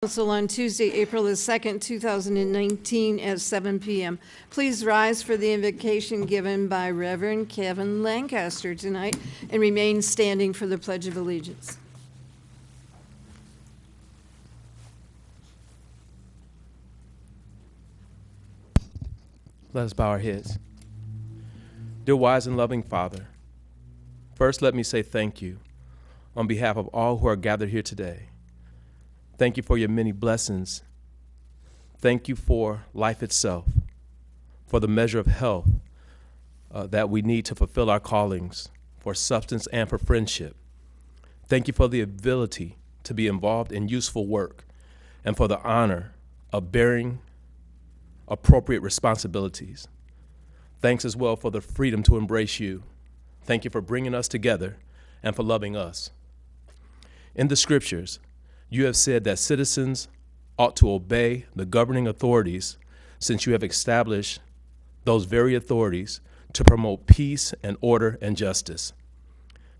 Council on Tuesday, April the 2nd, 2019 at 7 p.m. Please rise for the invocation given by Reverend Kevin Lancaster tonight and remain standing for the Pledge of Allegiance. Let us bow our heads. Dear wise and loving Father, first let me say thank you on behalf of all who are gathered here today. Thank you for your many blessings. Thank you for life itself, for the measure of health that we need to fulfill our callings, for substance and for friendship. Thank you for the ability to be involved in useful work and for the honor of bearing appropriate responsibilities. Thanks as well for the freedom to embrace you. Thank you for bringing us together and for loving us. In the scriptures, you have said that citizens ought to obey the governing authorities since you have established those very authorities to promote peace and order and justice.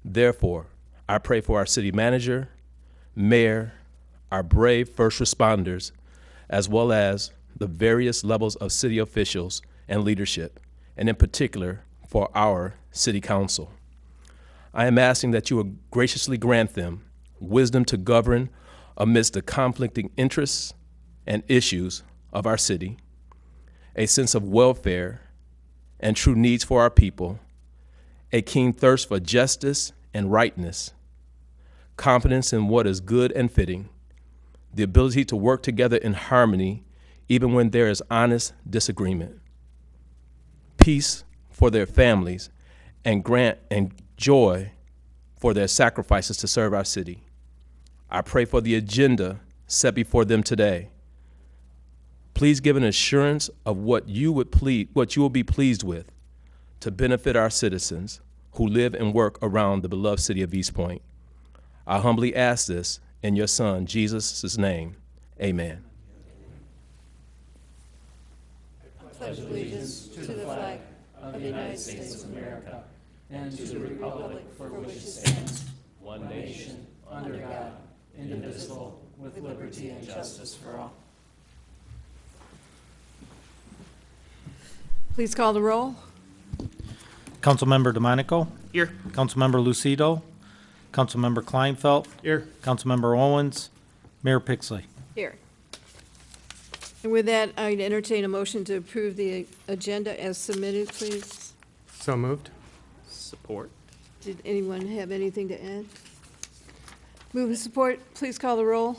Therefore, I pray for our city manager, mayor, our brave first responders, as well as the various levels of city officials and leadership, and in particular for our city council. I am asking that you will graciously grant them wisdom to govern amidst the conflicting interests and issues of our city, a sense of welfare and true needs for our people, a keen thirst for justice and rightness, confidence in what is good and fitting, the ability to work together in harmony even when there is honest disagreement, peace for their families, and grant and joy for their sacrifices to serve our city. I pray for the agenda set before them today. Please give an assurance of what you will be pleased with to benefit our citizens who live and work around the beloved city of Eastpointe. I humbly ask this in your Son, Jesus' name. Amen. I pledge allegiance to the flag of the United States of America and to the republic for which it stands, one nation, under God, indivisible, with liberty and justice for all. Please call the roll. Councilmember DeMonico. Here. Councilmember Lucido. Councilmember Kleinfeld. Here. Councilmember Owens. Mayor Pixley. Here. And with that, I'd entertain a motion to approve the agenda as submitted, please. So moved. Support. Did anyone have anything to add? Move and support. Please call the roll.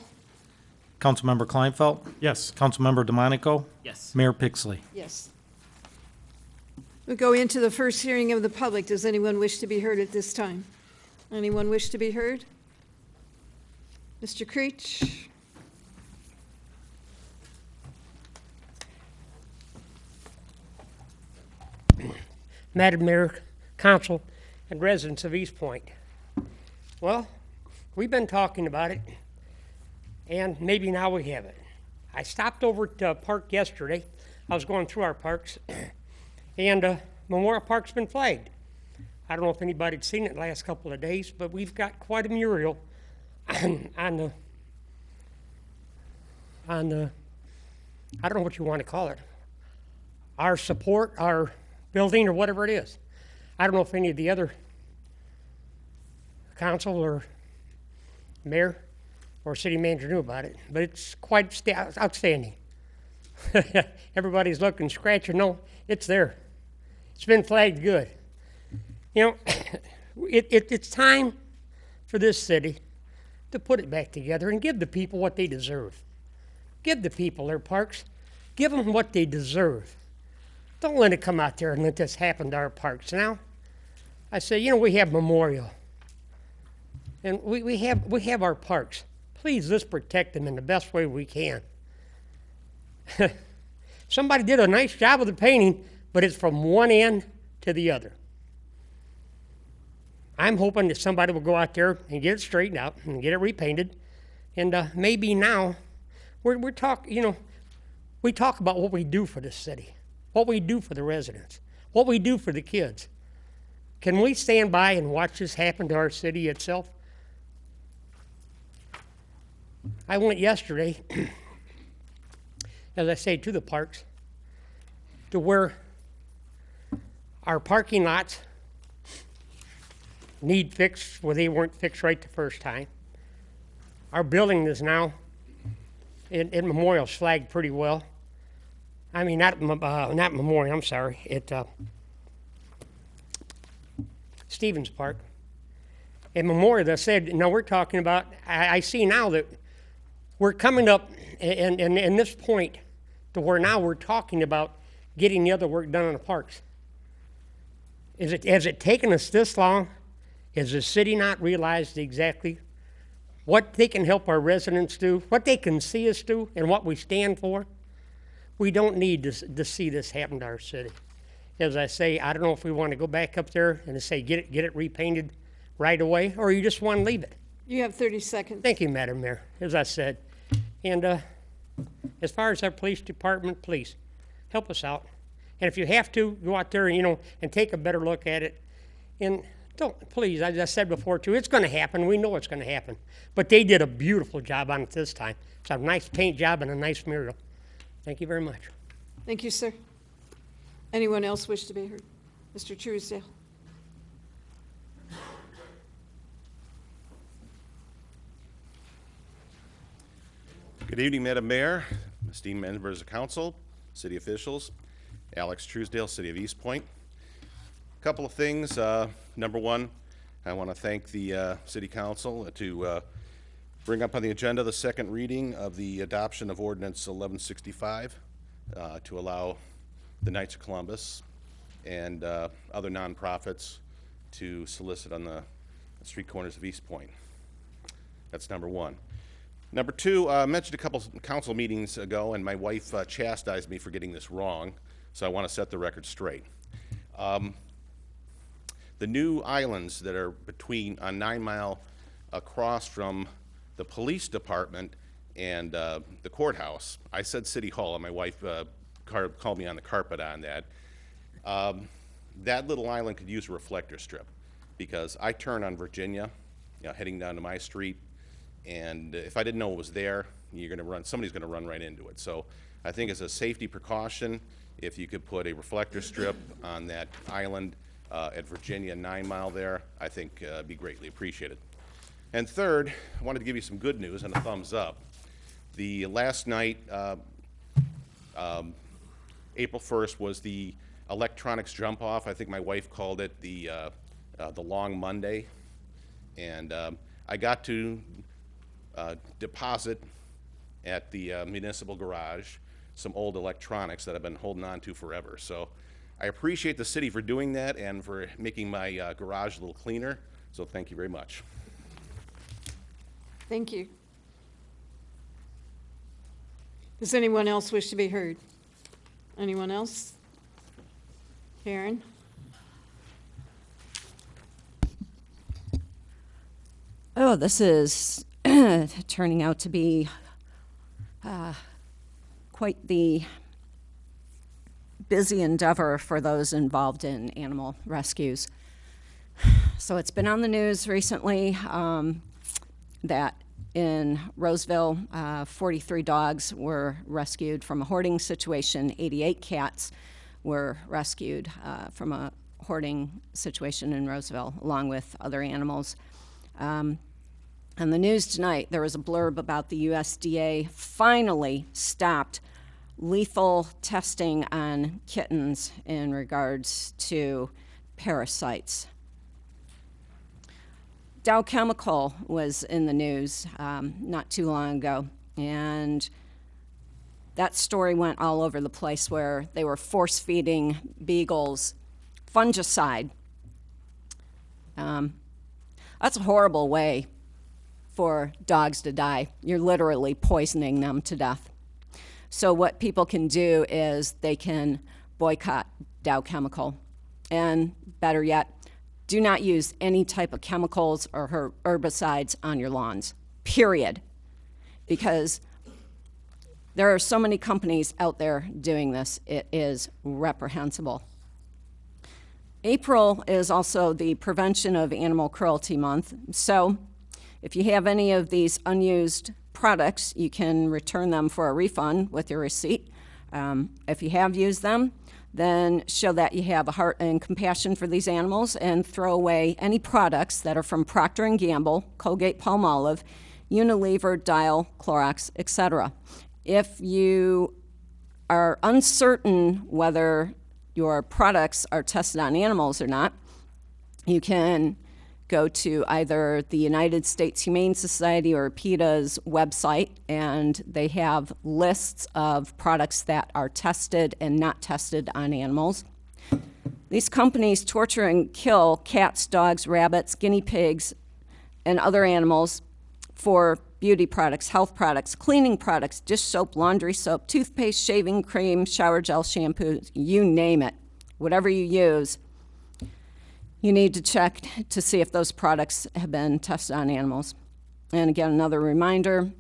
Councilmember Kleinfeld. Yes. Councilmember DeMonico. Yes. Mayor Pixley. Yes. We'll go into the first hearing of the public. Does anyone wish to be heard at this time? Anyone wish to be heard? Mr. Creech? Madam Mayor, Council, and residents of Eastpointe. Well, we've been talking about it, and maybe now we have it. I stopped over at the park yesterday. I was going through our parks, and Memorial Park's been flagged. I don't know if anybody's seen it the last couple of days, but we've got quite a mural on the I don't know what you want to call it, our support, our building, or whatever it is. I don't know if any of the other council or mayor or city manager knew about it, but it's quite outstanding. Everybody's looking, scratching. No, it's there. It's been flagged good. You know, it's time for this city to put it back together and give the people what they deserve. Give the people their parks. Give them what they deserve. Don't let it come out there and let this happen to our parks. Now, I say, you know, we have Memorial, and we have our parks. Please, let's protect them in the best way we can. Somebody did a nice job of the painting, but it's from one end to the other. I'm hoping that somebody will go out there and get it straightened out and get it repainted, and maybe now we're talking. You know, we talk about what we do for the city, what we do for the residents, what we do for the kids. Can we stand by and watch this happen to our city itself? I went yesterday, as I say, to the parks, to where our parking lots need fixed where they weren't fixed right the first time. Our building is now in Memorial flagged pretty well. I mean, not Memorial, I'm sorry. Stevens Park. In Memorial, they said, no, we're talking about, I see now that we're coming up in this point to where now we're talking about getting the other work done in the parks. Has it taken us this long? Has the city not realized exactly what they can help our residents do, what they can see us do, and what we stand for? We don't need to see this happen to our city. As I say, I don't know if we want to go back up there and say get it repainted right away, or you just want to leave it. You have 30 seconds. Thank you, Madam Mayor, as I said. And as far as our police department, please, help us out. And if you have to, go out there and, and take a better look at it. And please, as I said before too, it's going to happen. We know it's going to happen. But they did a beautiful job on it this time. It's a nice paint job and a nice mural. Thank you very much. Thank you, sir. Anyone else wish to be heard? Mr. Truesdale. Good evening, Madam Mayor, esteemed members of council, city officials. Alex Truesdale, City of Eastpointe. A couple of things. Number one, I want to thank the City Council to bring up on the agenda the second reading of the adoption of Ordinance 1165 to allow the Knights of Columbus and other nonprofits to solicit on the street corners of Eastpointe. That's number one. Number two, I mentioned a couple council meetings ago, and my wife chastised me for getting this wrong, so I want to set the record straight. The new islands that are on 9 Mile across from the police department and the courthouse, I said City Hall, and my wife called me on the carpet on that. That little island could use a reflector strip, because I turn on Virginia, heading down to my street, and if I didn't know it was there, somebody's gonna run right into it. So I think as a safety precaution, if you could put a reflector strip on that island at Virginia 9 Mile there, I think be greatly appreciated. And third, I wanted to give you some good news and a thumbs up. The last night, April 1st, was the electronics jump off. I think my wife called it the Long Monday, and I got to deposit at the municipal garage some old electronics that I've been holding on to forever. So I appreciate the city for doing that and for making my garage a little cleaner. So thank you very much. Thank you. Does anyone else wish to be heard? Anyone else? Karen? Oh, this is turning out to be quite the busy endeavor for those involved in animal rescues. So it's been on the news recently that in Roseville, 43 dogs were rescued from a hoarding situation. 88 cats were rescued from a hoarding situation in Roseville, along with other animals. On the news tonight, there was a blurb about the USDA finally stopped lethal testing on kittens in regards to parasites. Dow Chemical was in the news not too long ago, and that story went all over the place where they were force-feeding beagles fungicide. That's a horrible way for dogs to die. You're literally poisoning them to death. So what people can do is they can boycott Dow Chemical, and better yet, do not use any type of chemicals or herbicides on your lawns, period. Because there are so many companies out there doing this, it is reprehensible. April is also the Prevention of Animal Cruelty Month, so if you have any of these unused products, you can return them for a refund with your receipt. If you have used them, then show that you have a heart and compassion for these animals and throw away any products that are from Procter & Gamble, Colgate-Palmolive, Unilever, Dial, Clorox, etc. If you are uncertain whether your products are tested on animals or not, you can go to either the United States Humane Society or PETA's website, and they have lists of products that are tested and not tested on animals. These companies torture and kill cats, dogs, rabbits, guinea pigs, and other animals for beauty products, health products, cleaning products, dish soap, laundry soap, toothpaste, shaving cream, shower gel, shampoo, you name it. Whatever you use, you need to check to see if those products have been tested on animals. And again, another reminder,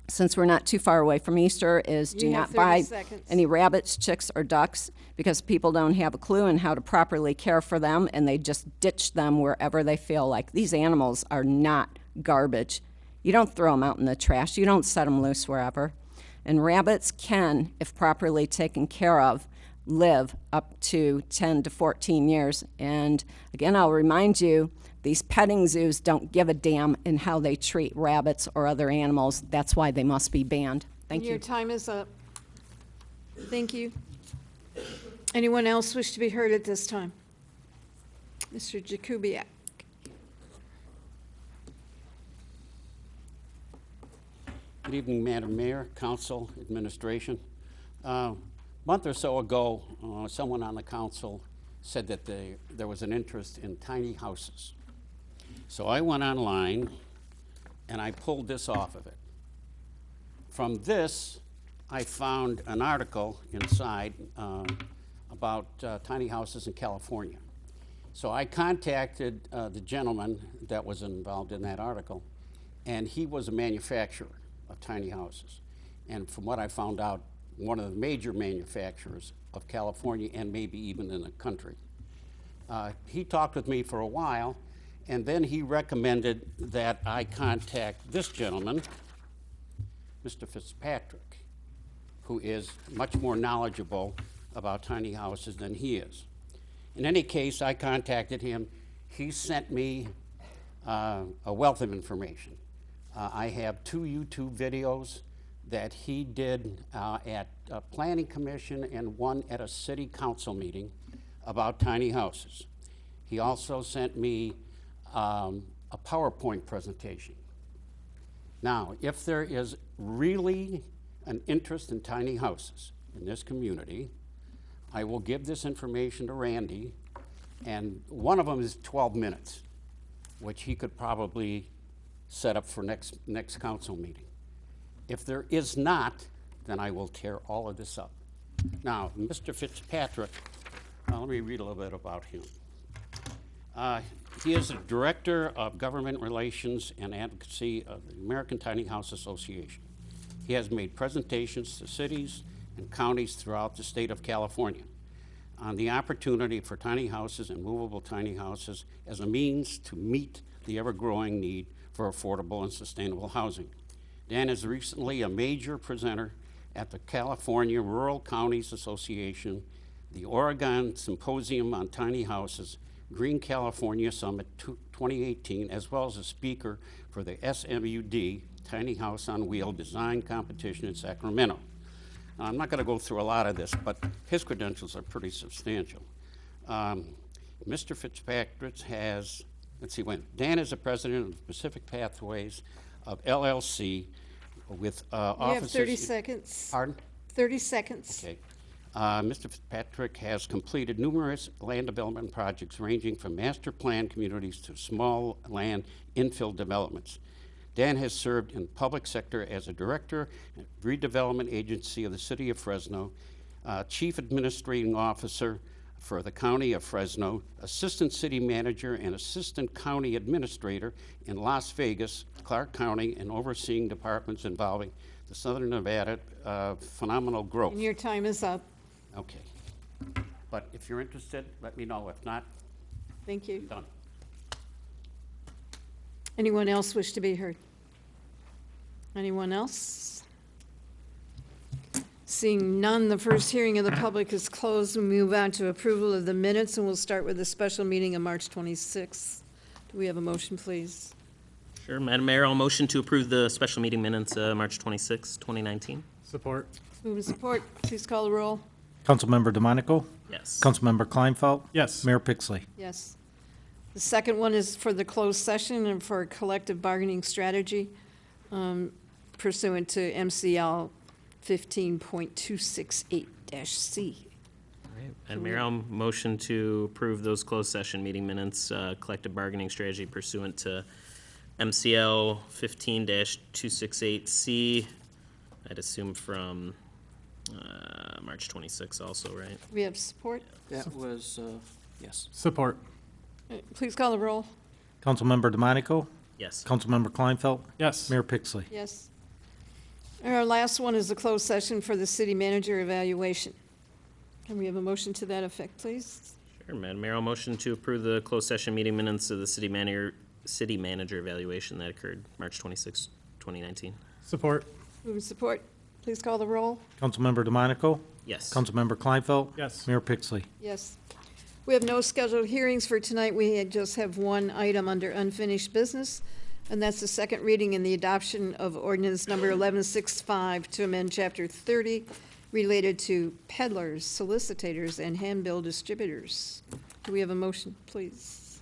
since we're not too far away from Easter, is do You not have 30 buy seconds. any rabbits, chicks, or ducks because people don't have a clue on how to properly care for them, and they just ditch them wherever they feel like. These animals are not garbage. You don't throw them out in the trash. You don't set them loose wherever. And rabbits can, if properly taken care of, live up to 10 to 14 years. And again, I'll remind you, these petting zoos don't give a damn in how they treat rabbits or other animals. That's why they must be banned. Thank Your you. time is up. Thank you. Anyone else wish to be heard at this time? Mr. Jakubiec. Good evening, Madam Mayor, Council, Administration. A month or so ago, someone on the council said that there was an interest in tiny houses. So I went online and I pulled this off of it. From this, I found an article inside about tiny houses in California. So I contacted the gentleman that was involved in that article, and he was a manufacturer of tiny houses. And from what I found out, one of the major manufacturers of California and maybe even in the country. He talked with me for a while, and then he recommended that I contact this gentleman, Mr. Fitzpatrick, who is much more knowledgeable about tiny houses than he is. In any case, I contacted him. He sent me a wealth of information. I have 2 YouTube videos that he did at a planning commission and one at a city council meeting about tiny houses. He also sent me a PowerPoint presentation. Now, if there is really an interest in tiny houses in this community, I will give this information to Randy, and one of them is 12 minutes, which he could probably set up for next council meeting. If there is not, then I will tear all of this up. Now, Mr. Fitzpatrick, let me read a little bit about him. He is the Director of Government Relations and Advocacy of the American Tiny House Association. He has made presentations to cities and counties throughout the state of California on the opportunity for tiny houses and movable tiny houses as a means to meet the ever-growing need for affordable and sustainable housing. Dan is recently a major presenter at the California Rural Counties Association, the Oregon Symposium on Tiny Houses, Green California Summit 2018, as well as a speaker for the SMUD Tiny House on Wheel Design Competition in Sacramento. Now, I'm not going to go through a lot of this, but his credentials are pretty substantial. Mr. Fitzpatrick has, Dan is the president of Pacific Pathways of LLC with offices. You have 30 seconds. Pardon? 30 seconds. Okay. Mr. Fitzpatrick has completed numerous land development projects ranging from master plan communities to small land infill developments. Dan has served in public sector as a director at redevelopment agency of the city of Fresno, chief administrating officer for the county of Fresno, assistant city manager and assistant county administrator in Las Vegas, Clark County, and overseeing departments involving the Southern Nevada phenomenal growth. And your time is up. Okay. But if you're interested, let me know. If not, Thank you. done. Anyone else wish to be heard? Anyone else? Seeing none, the first hearing of the public is closed. We move on to approval of the minutes, and we'll start with the special meeting of March 26th. Do we have a motion, please? Sure, Madam Mayor, I'll motion to approve the special meeting minutes, March 26, 2019. Support. Move and support. Please call the roll. Councilmember DeMonico, Yes. Councilmember Kleinfeld, Yes. Mayor Pixley. Yes. The second one is for the closed session and for collective bargaining strategy pursuant to MCL 15.268-C. Madam Mayor, I'll motion to approve those closed session meeting minutes, collective bargaining strategy pursuant to MCL 15-268C. I'd assume from March 26 also, right? We have support. That was, yes. Support. Please call the roll. Councilmember DeMonico, Yes. Councilmember Kleinfeld, Yes. Mayor Pixley. Yes. And our last one is the closed session for the city manager evaluation. Can we have a motion to that effect, please? Sure, Madam Mayor, I'll motion to approve the closed session meeting minutes of the city manager evaluation that occurred March 26, 2019. Support. Move and support. Please call the roll. Councilmember DeMonico, Yes. Councilmember Kleinfeld, Yes. Mayor Pixley. Yes. We have no scheduled hearings for tonight. We just have one item under unfinished business, and that's the second reading and the adoption of ordinance number 1165 to amend Chapter 30 related to peddlers, solicitors, and handbill distributors. Do we have a motion, please?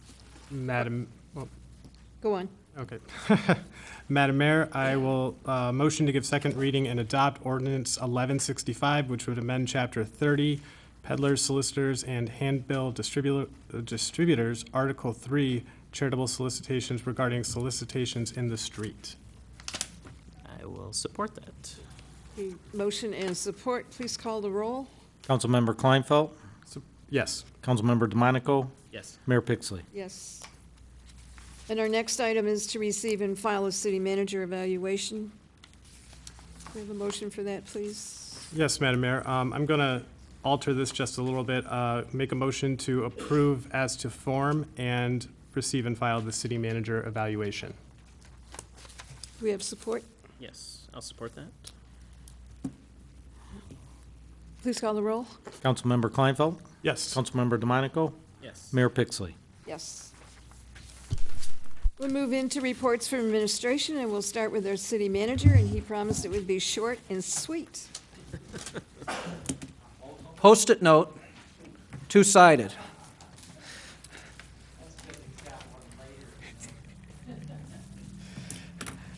Madam, Go on. okay. Madam Mayor, I will motion to give second reading and adopt ordinance 1165, which would amend Chapter 30, peddlers, solicitors, and handbill distributors, Article 3, charitable solicitations regarding solicitations in the street. I will support that. Motion and support. Please call the roll. Councilmember Kleinfeld, Yes. Councilmember DeMonico, Yes. Mayor Pixley. Yes. And our next item is to receive and file a city manager evaluation. Do we have a motion for that, please? Yes, Madam Mayor. I'm going to alter this just a little bit. Make a motion to approve as to form and receive and file the city manager evaluation. Do we have support? Yes, I'll support that. Please call the roll. Councilmember Kleinfeld, Yes. Councilmember DeMonico, Yes. Mayor Pixley. Yes. We'll move into reports from administration, and we'll start with our city manager, and he promised it would be short and sweet. Post-it note, two-sided.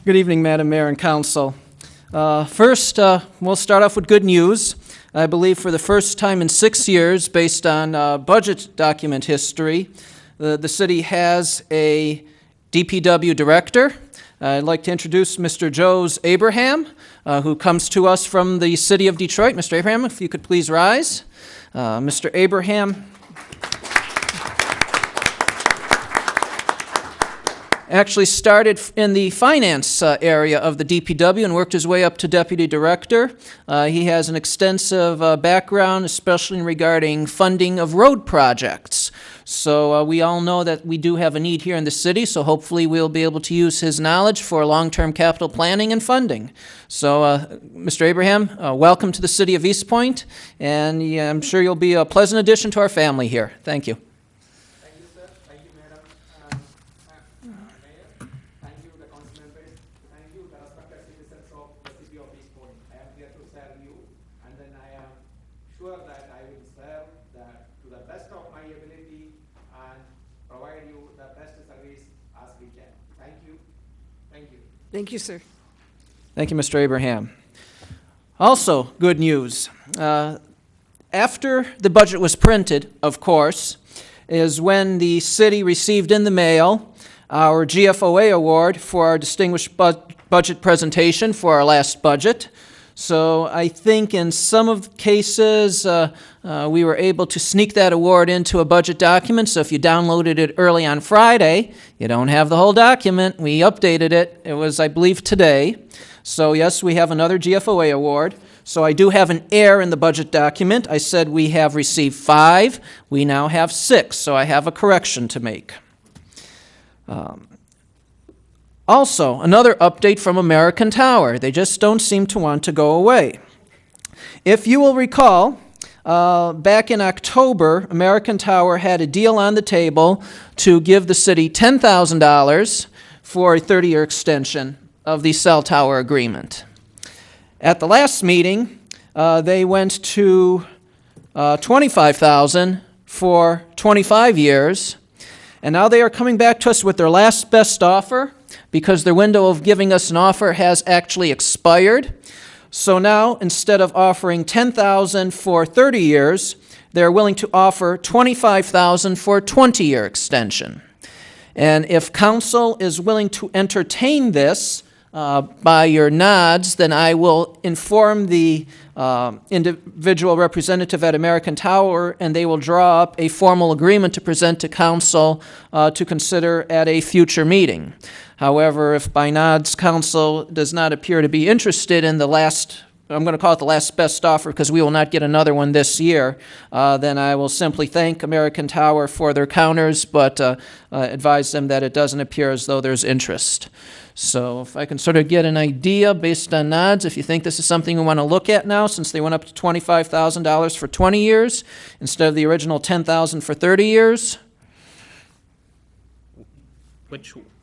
Good evening, Madam Mayor and Council. First, we'll start off with good news. I believe for the first time in 6 years, based on budget document history, the city has a DPW director. I'd like to introduce Mr. Jose Abraham, who comes to us from the city of Detroit. Mr. Abraham, if you could please rise. Mr. Abraham actually started in the finance area of the DPW and worked his way up to deputy director. He has an extensive background, especially regarding funding of road projects. So we all know that we do have a need here in the city, so hopefully we'll be able to use his knowledge for long-term capital planning and funding. So, Mr. Abraham, welcome to the city of Eastpointe, and I'm sure you'll be a pleasant addition to our family here. Thank you. Thank you, sir. Thank you, Madam Mayor. Thank you, the council members. Thank you, the respected citizens of the city of Eastpointe. I am here to serve you, and then I am sure that I will serve to the best of my ability and provide you the best service as we can. Thank you. Thank you. Thank you, sir. Thank you, Mr. Abraham. Also, good news. After the budget was printed, of course, is when the city received in the mail our GFOA award for our distinguished budget presentation for our last budget. So I think in some of the cases, we were able to sneak that award into a budget document. So if you downloaded it early on Friday, you don't have the whole document. We updated it. It was, I believe, today. So yes, we have another GFOA award. So I do have an error in the budget document. I said we have received 5. We now have 6. So I have a correction to make. Also, another update from American Tower. They just don't seem to want to go away. If you will recall, back in October, American Tower had a deal on the table to give the city $10,000 for a 30-year extension of the cell tower agreement. At the last meeting, they went to $25,000 for 25 years, and now they are coming back to us with their last best offer because their window of giving us an offer has actually expired. So now, instead of offering $10,000 for 30 years, they're willing to offer $25,000 for a 20-year extension. And if council is willing to entertain this by your nods, then I will inform the individual representative at American Tower, and they will draw up a formal agreement to present to council to consider at a future meeting. However, if by nods council does not appear to be interested in the last, I'm going to call it the last best offer because we will not get another one this year, then I will simply thank American Tower for their counters, but advise them that it doesn't appear as though there's interest. So if I can sort of get an idea based on nods, if you think this is something we want to look at now, since they went up to $25,000 for 20 years instead of the original $10,000 for 30 years.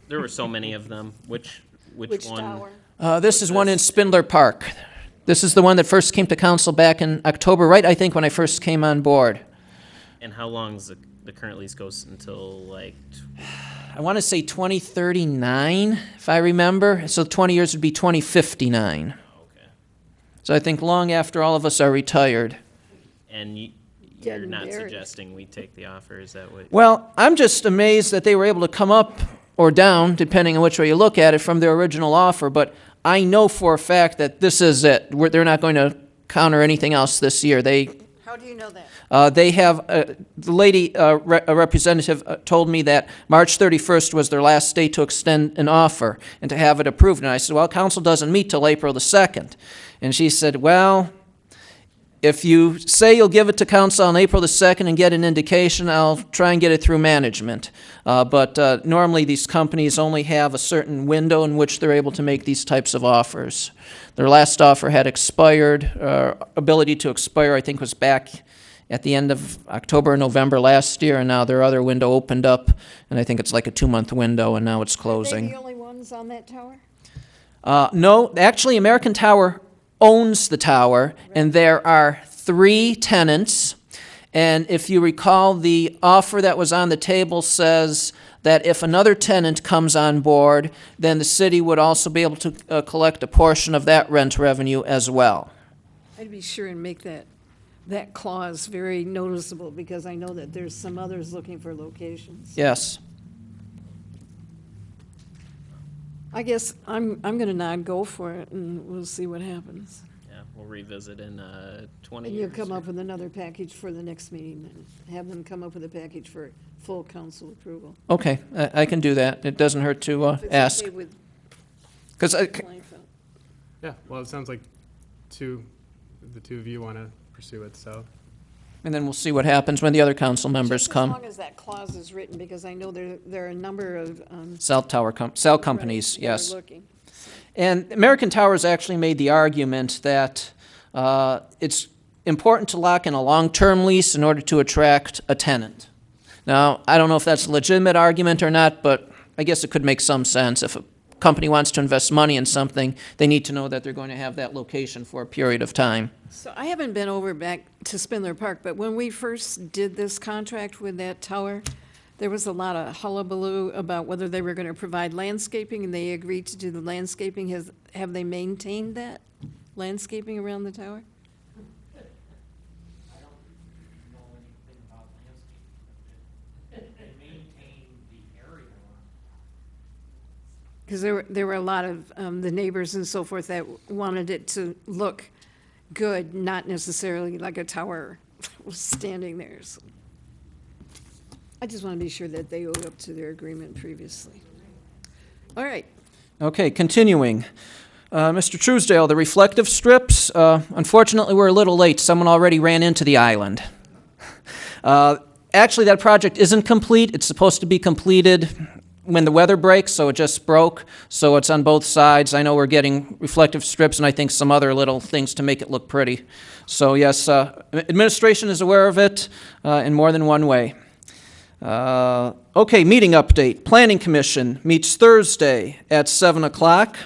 There were so many of them. Which one? Tower? This is one in Spindler Park. This is the one that first came to council back in October, right, I think, when I first came on board. And how long does the current lease goes until, like? I want to say 2039, if I remember. So 20 years would be 2059. Okay. So I think long after all of us are retired. And you're Dead and not buried. suggesting we take the offer, is that what? Well, I'm just amazed that they were able to come up or down, depending on which way you look at it, from their original offer. But I know for a fact that this is it. They're not going to counter anything else this year. How do you know that? They have, the lady, a representative told me that March 31st was their last day to extend an offer and to have it approved. And I said, well, council doesn't meet till April the 2nd. And she said, well, if you say you'll give it to council on April the 2nd and get an indication, I'll try and get it through management. But normally these companies only have a certain window in which they're able to make these types of offers. Their last offer had expired, ability to expire, I think, was back at the end of October or November last year, and now their other window opened up, and I think it's like a 2-month window, and now it's Are they closing. the only ones on that tower? No, actually, American Tower owns the tower, and there are 3 tenants. And if you recall, the offer that was on the table says that if another tenant comes on board, then the city would also be able to collect a portion of that rent revenue as well. I'd be sure and make that clause very noticeable, because I know that there's some others looking for locations. Yes. I guess I'm gonna not go for it, and we'll see what happens. Yeah, we'll revisit in 20 And years. you'll come up with another package for the next meeting, and have them come up with a package for full council approval. Okay, I can do that. It doesn't hurt to If it's ask. okay with Because Kleinfeld. Yeah, well, it sounds like the two of you want to pursue it, so. and then we'll see what happens when the other council members Just come. as long as that clause is written, because I know there are a number of. Cell companies, that are yes. looking. And American Towers actually made the argument that it's important to lock in a long-term lease in order to attract a tenant. Now, I don't know if that's a legitimate argument or not, but I guess it could make some sense. If a company wants to invest money in something, they need to know that they're going to have that location for a period of time. So I haven't been over back to Spindler Park, but when we first did this contract with that tower, there was a lot of hullabaloo about whether they were going to provide landscaping, and they agreed to do the landscaping. Have they maintained that landscaping around the tower? I don't know anything about landscaping. They maintain the area around. Because there were a lot of the neighbors and so forth that wanted it to look good, not necessarily like a tower was standing there. So I just want to be sure that they owed up to their agreement previously. All right. Okay, continuing. Mr. Truesdale, the reflective strips, unfortunately, we're a little late. Someone already ran into the island. Actually, that project isn't complete. It's supposed to be completed when the weather breaks, so it just broke. So it's on both sides. I know we're getting reflective strips and I think some other little things to make it look pretty. So yes, administration is aware of it in more than one way. Okay, meeting update. Planning Commission meets Thursday at 7 o'clock.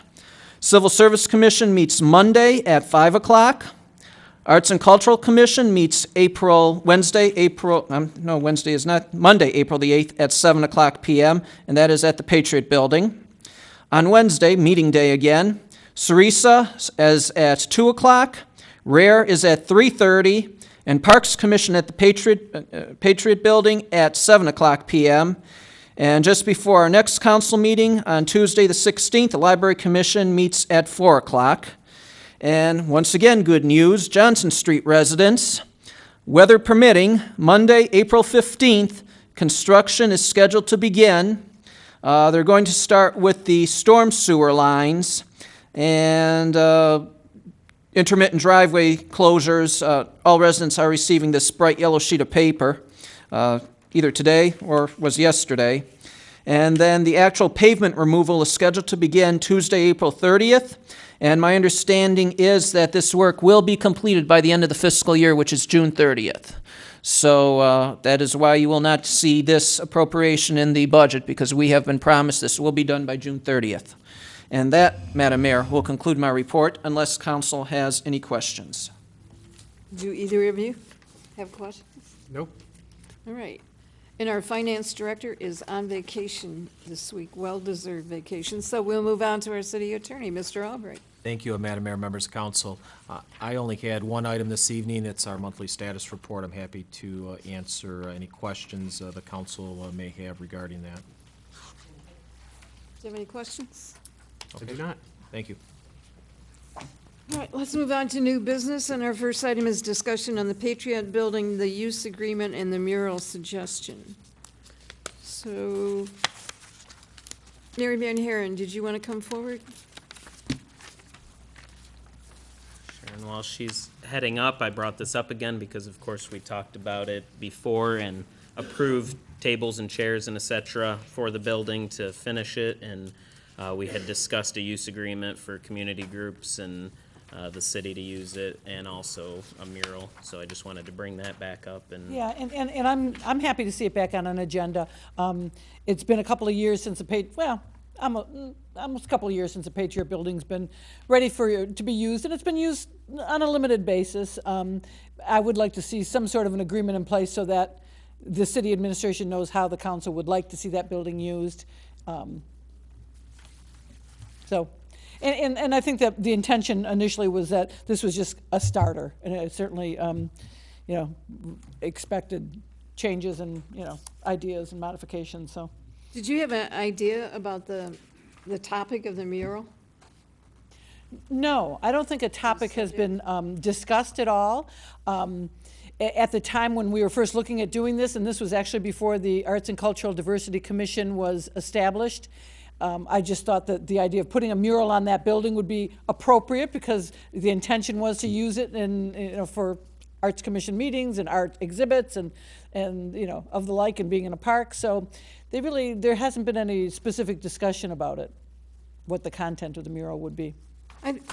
Civil Service Commission meets Monday at 5 o'clock. Arts and Cultural Commission meets Monday, April the 8th at 7 o'clock p.m., and that is at the Patriot Building. On Wednesday, meeting day again. Sarisa is at 2 o'clock. Rare is at 3:30, and Parks Commission at the Patriot Building at 7 o'clock p.m. And just before our next council meeting on Tuesday the 16th, the Library Commission meets at 4 o'clock. And once again, good news, Johnson Street residents, weather permitting, Monday, April 15th, construction is scheduled to begin. They're going to start with the storm sewer lines and intermittent driveway closures. All residents are receiving this bright yellow sheet of paper, either today or was yesterday. And then the actual pavement removal is scheduled to begin Tuesday, April 30th. And my understanding is that this work will be completed by the end of the fiscal year, which is June 30th. So that is why you will not see this appropriation in the budget, because we have been promised this will be done by June 30th. And that, Madam Mayor, will conclude my report unless council has any questions. Do either of you have questions? Nope. All right. And our finance director is on vacation this week, well-deserved vacation. So we'll move on to our city attorney, Mr. Albright. Thank you, Madam Mayor, members of council. I only had one item this evening. It's our monthly status report. I'm happy to answer any questions the council may have regarding that. Do you have any questions? I do not. Thank you. All right, let's move on to new business, and our first item is discussion on the Patriot Building, the use agreement, and the mural suggestion. So, Mary Van Haren, did you want to come forward? And while she's heading up, I brought this up again because, of course, we talked about it before and approved tables and chairs and et cetera for the building to finish it. And we had discussed a use agreement for community groups and the city to use it, and also a mural. So I just wanted to bring that back up. And Yeah, and I'm happy to see it back on an agenda. It's been a couple of years since almost a couple of years since the Patriot Building's been ready to be used, and it's been used on a limited basis. I would like to see some sort of an agreement in place so that the city administration knows how the council would like to see that building used. And I think that the intention initially was that this was just a starter, and it certainly, expected changes and, ideas and modifications, so. Did you have an idea about the topic of the mural? No, I don't think a topic has been discussed at all. At the time when we were first looking at doing this, and this was actually before the Arts and Cultural Diversity Commission was established, I just thought that the idea of putting a mural on that building would be appropriate, because the intention was to use it for Arts Commission meetings and art exhibits and of the like, and being in a park. So there hasn't been any specific discussion about it, what the content of the mural would be.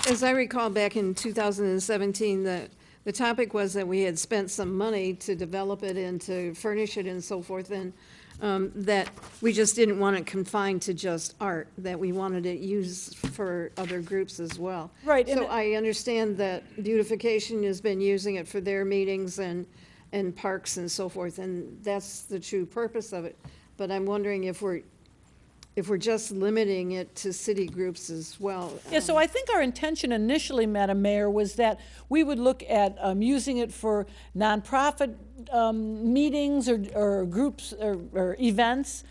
As I recall, back in 2017, the topic was that we had spent some money to develop it and to furnish it and so forth, and that we just didn't want it confined to just art, that we wanted it used for other groups as well. Right. So I understand that beautification has been using it for their meetings and parks and so forth, and that's the true purpose of it. But I'm wondering if we're just limiting it to city groups as well. Yeah, so I think our intention initially, Madam Mayor, was that we would look at using it for nonprofit meetings or groups or events,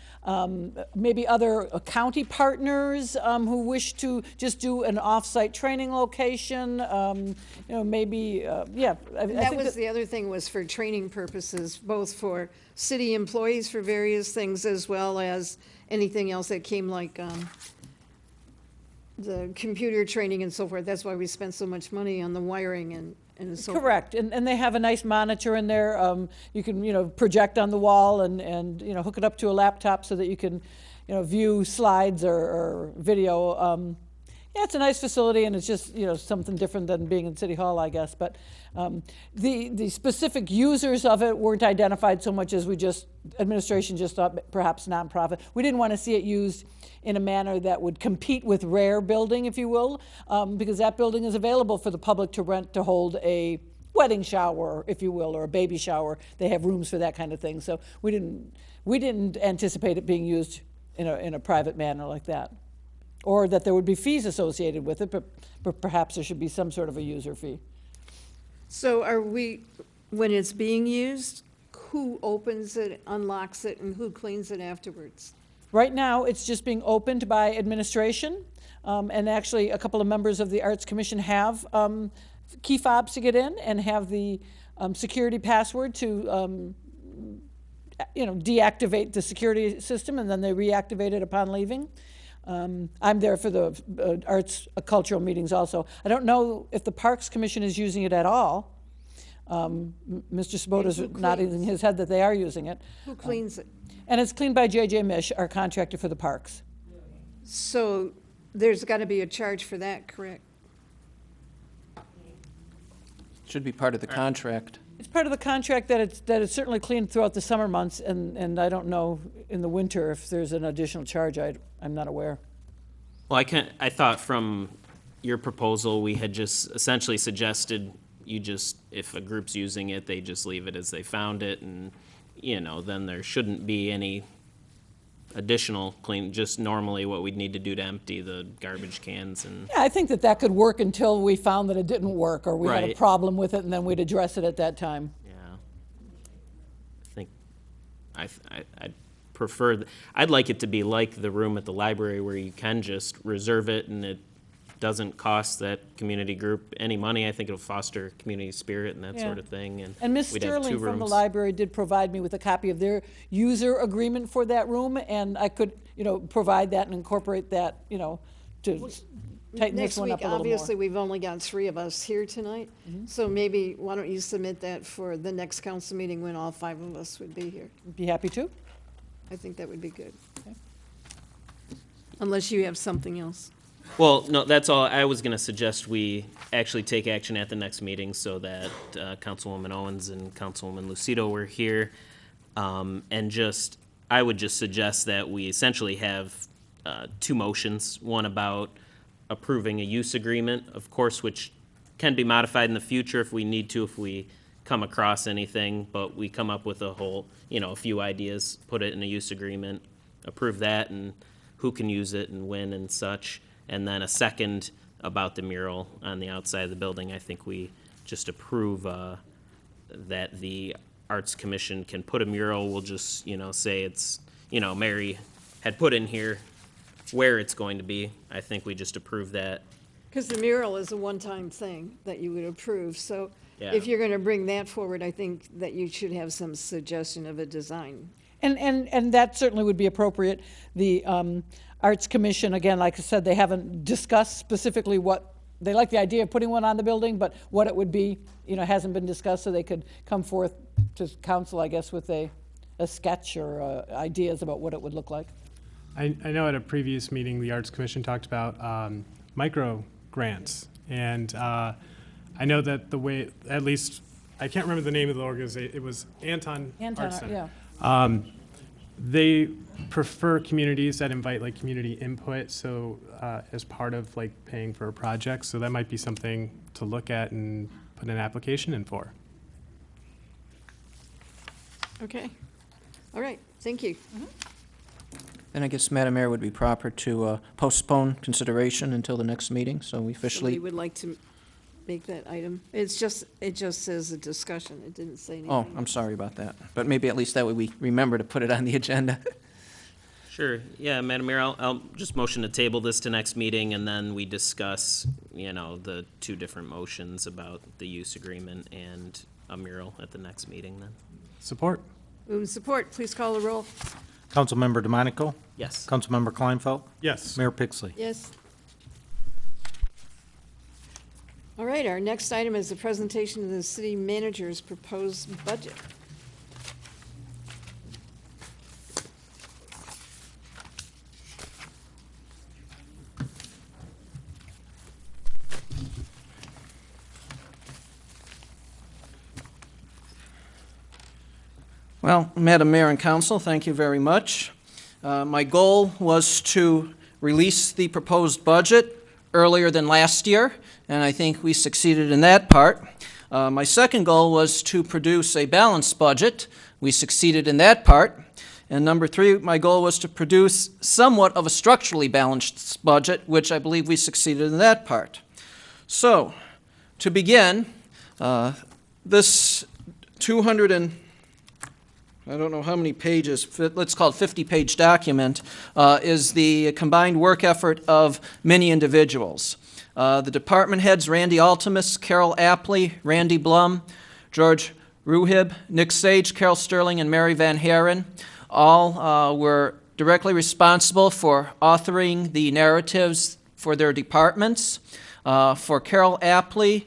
maybe other county partners who wish to just do an off-site training location, maybe, yeah. That was the other thing, was for training purposes, both for city employees for various things as well as anything else that came, like the computer training and so forth. That's why we spent so much money on the wiring and so forth. Correct, and they have a nice monitor in there. You can, project on the wall and hook it up to a laptop so that you can, view slides or video. Yeah, it's a nice facility, and it's just, something different than being in City Hall, I guess. But the specific users of it weren't identified so much as administration just thought perhaps nonprofit. We didn't want to see it used in a manner that would compete with Rare Building, if you will, because that building is available for the public to rent to hold a wedding shower, if you will, or a baby shower. They have rooms for that kind of thing. So we didn't anticipate it being used in a private manner like that, or that there would be fees associated with it, but perhaps there should be some sort of a user fee. So when it's being used, who opens it, unlocks it, and who cleans it afterwards? Right now, it's just being opened by administration, and actually a couple of members of the Arts Commission have key fobs to get in and have the security password to deactivate the security system, and then they reactivate it upon leaving. I'm there for the arts cultural meetings also. I don't know if the Parks Commission is using it at all. Mr. Svoboda's nodding his head that they are using it. Who cleans it? And it's cleaned by J.J. Mish, our contractor for the parks. So there's got to be a charge for that, correct? Should be part of the contract. It's part of the contract that it's certainly cleaned throughout the summer months, and I don't know in the winter if there's an additional charge. I'm not aware. Well, I thought from your proposal, we had just essentially suggested if a group's using it, they just leave it as they found it, and, then there shouldn't be any additional clean, just normally what we'd need to do to empty the garbage cans and. Yeah, I think that could work until we found that it didn't work, or we had a Right. problem with it, and then we'd address it at that time. Yeah. I think I'd prefer, I'd like it to be like the room at the library where you can just reserve it and it doesn't cost that community group any money. I think it'll foster community spirit and that Yeah. sort of thing. And Ms. we'd have Sterling two from the rooms. library did provide me with a copy of their user agreement for that room, and I could, provide that and incorporate that, to tighten this Next one week, up a little obviously, more. we've only got 3 of us here tonight, so maybe, why don't you submit that for the next council meeting when all 5 of us would be here? Be happy to. I think that would be good. Unless you have something else. Well, no, that's all. I was going to suggest we actually take action at the next meeting so that Councilwoman Owens and Councilwoman Lucido were here. I would just suggest that we essentially have 2 motions, one about approving a use agreement, of course, which can be modified in the future if we need to, if we come across anything, but we come up with a few ideas, put it in a use agreement, approve that, and who can use it and when and such. And then a second about the mural on the outside of the building. I think we just approve that the Arts Commission can put a mural. We'll just, say it's, Mary had put in here where it's going to be. I think we just approve that. Because the mural is a one-time thing that you would approve, so Yeah. if you're going to bring that forward, I think that you should have some suggestion of a design. And that certainly would be appropriate. The Arts Commission, again, like I said, they haven't discussed specifically what, they like the idea of putting one on the building, but what it would be, hasn't been discussed, so they could come forth to council, I guess, with a sketch or ideas about what it would look like. I know at a previous meeting, the Arts Commission talked about micro grants. And I know that the way, at least, I can't remember the name of the organization, it was Anton Arts Center. Yeah. They prefer communities that invite community input, so as part of paying for a project. So that might be something to look at and put an application in for. Okay. All right, thank you. Then I guess, Madam Mayor, it would be proper to postpone consideration until the next meeting, so we So officially. we would like to make that item. It just says a discussion. It didn't say anything. Oh, I'm sorry about that. But maybe at least that way we remember to put it on the agenda. Sure. Yeah, Madam Mayor, I'll just motion to table this to next meeting, and then we discuss, the 2 different motions about the use agreement and a mural at the next meeting then. Support. Move and support. Please call the roll. Councilmember DeMonico? Yes. Councilmember Kleinfeld? Yes. Mayor Pixley? Yes. All right, our next item is the presentation of the city manager's proposed budget. Well, Madam Mayor and Council, thank you very much. My goal was to release the proposed budget earlier than last year, and I think we succeeded in that part. My second goal was to produce a balanced budget. We succeeded in that part. And number three, my goal was to produce somewhat of a structurally balanced budget, which I believe we succeeded in that part. So, to begin, this 200 and I don't know how many pages, let's call it 50-page document, is the combined work effort of many individuals. The department heads, Randy Altimus, Carol Apley, Randy Blum, George Ruhib, Nick Sage, Carol Sterling, and Mary Van Haren, all were directly responsible for authoring the narratives for their departments. For Carol Apley,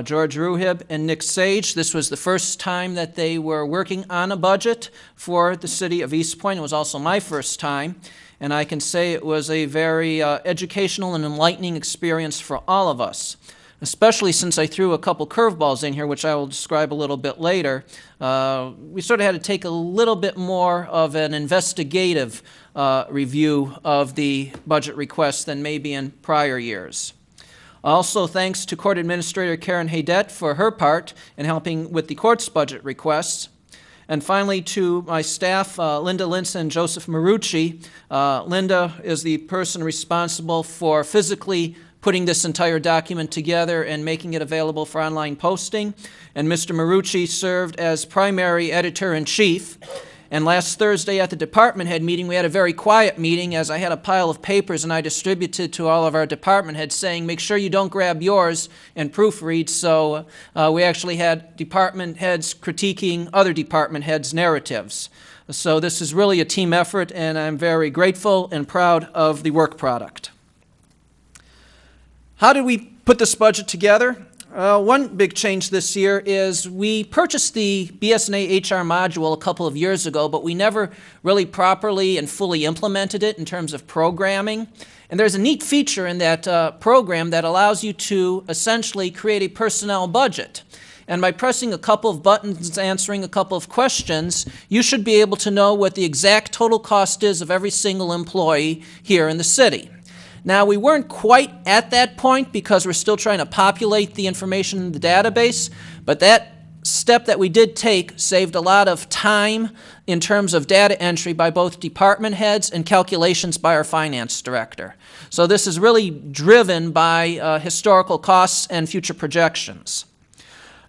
George Ruhib, and Nick Sage, this was the first time that they were working on a budget for the city of Eastpointe. It was also my first time, and I can say it was a very educational and enlightening experience for all of us, especially since I threw a couple curveballs in here, which I will describe a little bit later. We sort of had to take a little bit more of an investigative review of the budget requests than maybe in prior years. Also, thanks to Court Administrator Karen Haydette for her part in helping with the court's budget requests. And finally, to my staff, Linda Linson and Joseph Marucci. Linda is the person responsible for physically putting this entire document together and making it available for online posting. And Mr. Marucci served as primary editor-in-chief. And last Thursday at the department head meeting, we had a very quiet meeting as I had a pile of papers and I distributed to all of our department heads saying, make sure you don't grab yours and proofread. So we actually had department heads critiquing other department heads' narratives. So this is really a team effort, and I'm very grateful and proud of the work product. How did we put this budget together? One big change this year is we purchased the BSNA HR module a couple of years ago, but we never really properly and fully implemented it in terms of programming. And there's a neat feature in that program that allows you to essentially create a personnel budget. And by pressing a couple of buttons, answering a couple of questions, you should be able to know what the exact total cost is of every single employee here in the city. Now, we weren't quite at that point because we're still trying to populate the information in the database, but that step that we did take saved a lot of time in terms of data entry by both department heads and calculations by our finance director. So this is really driven by historical costs and future projections.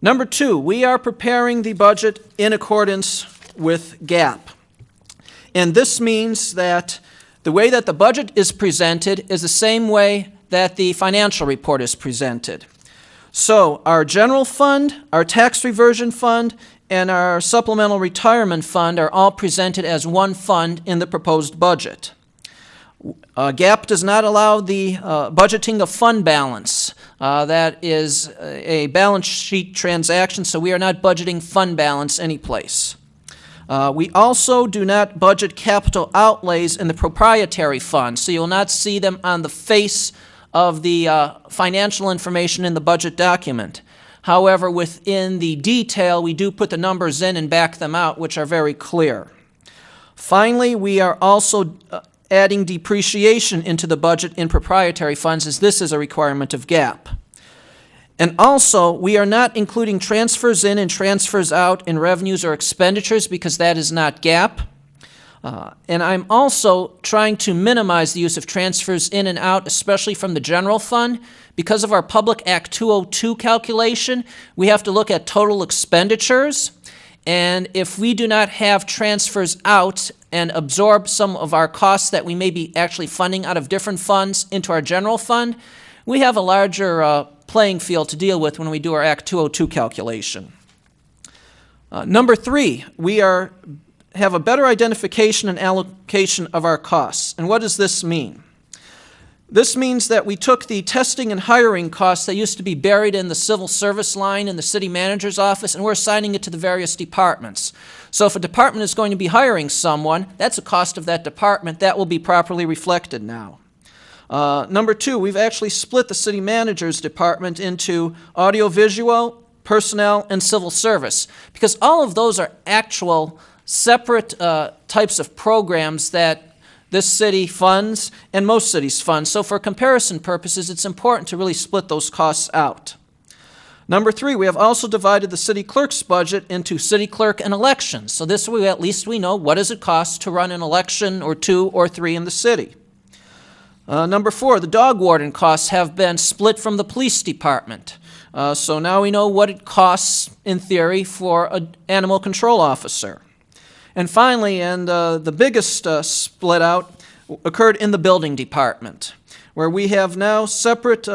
Number two, we are preparing the budget in accordance with GAAP. And this means that the way that the budget is presented is the same way that the financial report is presented. So our general fund, our tax reversion fund, and our supplemental retirement fund are all presented as one fund in the proposed budget. GAAP does not allow the budgeting of fund balance. That is a balance sheet transaction, so we are not budgeting fund balance anyplace. We also do not budget capital outlays in the proprietary fund, so you will not see them on the face of the financial information in the budget document. However, within the detail, we do put the numbers in and back them out, which are very clear. Finally, we are also adding depreciation into the budget in proprietary funds, as this is a requirement of GAAP. And also, we are not including transfers in and transfers out in revenues or expenditures because that is not GAAP. And I'm also trying to minimize the use of transfers in and out, especially from the general fund. Because of our Public Act 202 calculation, we have to look at total expenditures. And if we do not have transfers out and absorb some of our costs that we may be actually funding out of different funds into our general fund, we have a larger playing field to deal with when we do our Act 202 calculation. Number three, we have a better identification and allocation of our costs. And what does this mean? This means that we took the testing and hiring costs that used to be buried in the civil service line in the city manager's office, and we're assigning it to the various departments. So if a department is going to be hiring someone, that's a cost of that department. That will be properly reflected now. Number two, we've actually split the city manager's department into audiovisual, personnel, and civil service, because all of those are actual separate types of programs that this city funds and most cities fund. So for comparison purposes, it's important to really split those costs out. Number 3, we have also divided the city clerk's budget into city clerk and elections. So this way, at least we know what does it cost to run an election or 2 or 3 in the city. Number 4, the dog warden costs have been split from the police department. So now we know what it costs, in theory, for an animal control officer. And finally, and the biggest split out occurred in the building department, where we have now separate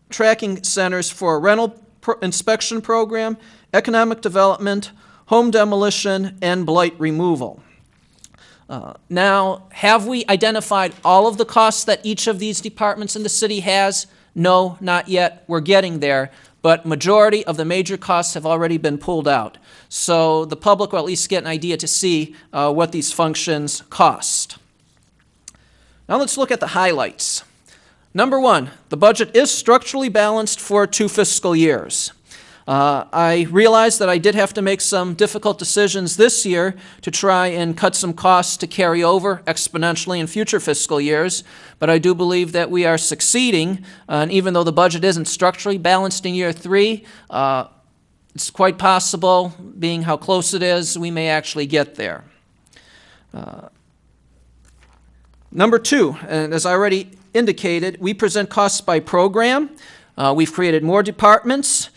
tracking centers for a rental inspection program, economic development, home demolition, and blight removal. Now, have we identified all of the costs that each of these departments in the city has? No, not yet. We're getting there. But majority of the major costs have already been pulled out. So the public will at least get an idea to see what these functions cost. Now let's look at the highlights. Number 1, the budget is structurally balanced for 2 fiscal years. I realized that I did have to make some difficult decisions this year to try and cut some costs to carry over exponentially in future fiscal years, but I do believe that we are succeeding, and even though the budget isn't structurally balanced in year 3, it's quite possible, being how close it is, we may actually get there. Number 2, and as I already indicated, we present costs by program. We've created more departments.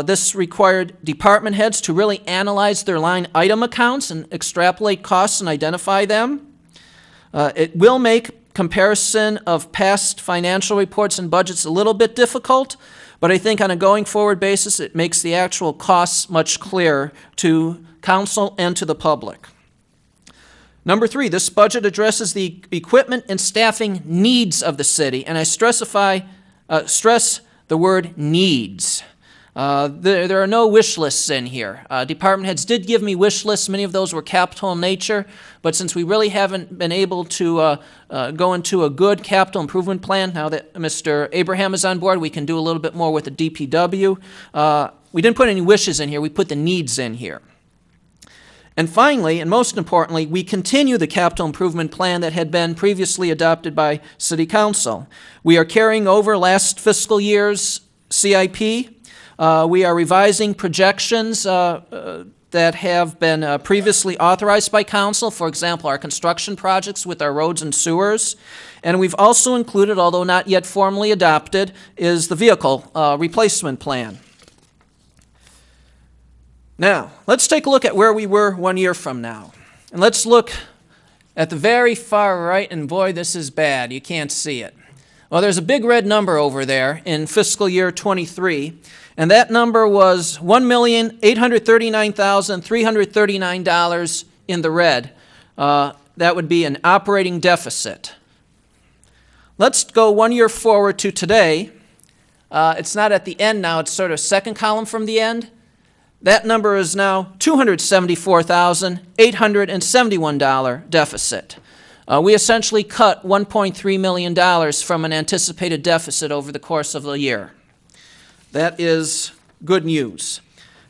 This required department heads to really analyze their line item accounts and extrapolate costs and identify them. It will make comparison of past financial reports and budgets a little bit difficult, but I think on a going forward basis it makes the actual costs much clearer to council and to the public. Number 3, this budget addresses the equipment and staffing needs of the city, and I stress the word needs. There are no wish lists in here. Department heads did give me wish lists. Many of those were capital in nature, but since we really haven't been able to go into a good capital improvement plan, now that Mr. Abraham is on board, we can do a little bit more with the DPW. We didn't put any wishes in here. We put the needs in here. And finally, and most importantly, we continue the capital improvement plan that had been previously adopted by City Council. We are carrying over last fiscal year's CIP. We are revising projections that have been previously authorized by Council, for example, our construction projects with our roads and sewers. And we've also included, although not yet formally adopted, is the vehicle replacement plan. Now, let's take a look at where we were 1 year from now. And let's look at the very far right, and boy, this is bad. You can't see it. Well, there's a big red number over there in fiscal year 23, and that number was $1,839,339 in the red. That would be an operating deficit. Let's go 1 year forward to today. It's not at the end now, it's sort of second column from the end. That number is now $274,871 deficit. We essentially cut $1.3 million from an anticipated deficit over the course of the year. That is good news.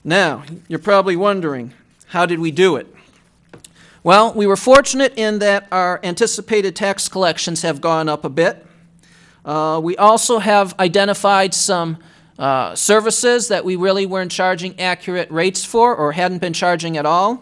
Now, you're probably wondering, how did we do it? Well, we were fortunate in that our anticipated tax collections have gone up a bit. We also have identified some services that we really weren't charging accurate rates for or hadn't been charging at all.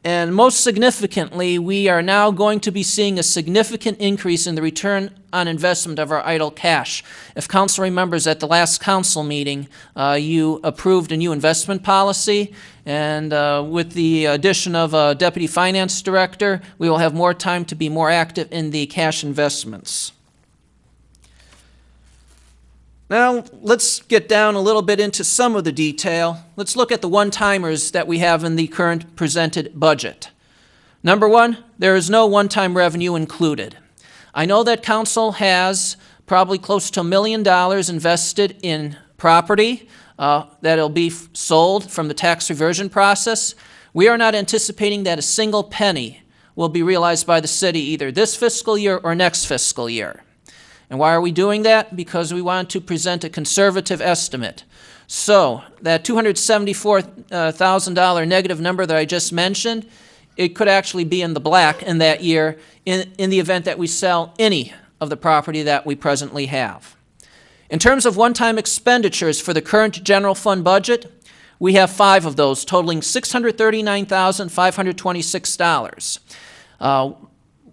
And most significantly, we are now going to be seeing a significant increase in the return on investment of our idle cash. If council remembers, at the last council meeting, you approved a new investment policy, and with the addition of a deputy finance director, we will have more time to be more active in the cash investments. Now, let's get down a little bit into some of the detail. Let's look at the one-timers that we have in the current presented budget. Number 1, there is no one-time revenue included. I know that council has probably close to $1 million invested in property that'll be sold from the tax reversion process. We are not anticipating that a single penny will be realized by the city either this fiscal year or next fiscal year. And why are we doing that? Because we want to present a conservative estimate. So that $274,000 negative number that I just mentioned it could actually be in the black in that year in the event that we sell any of the property that we presently have. In terms of one-time expenditures for the current general fund budget, we have 5 of those, totaling $639,526.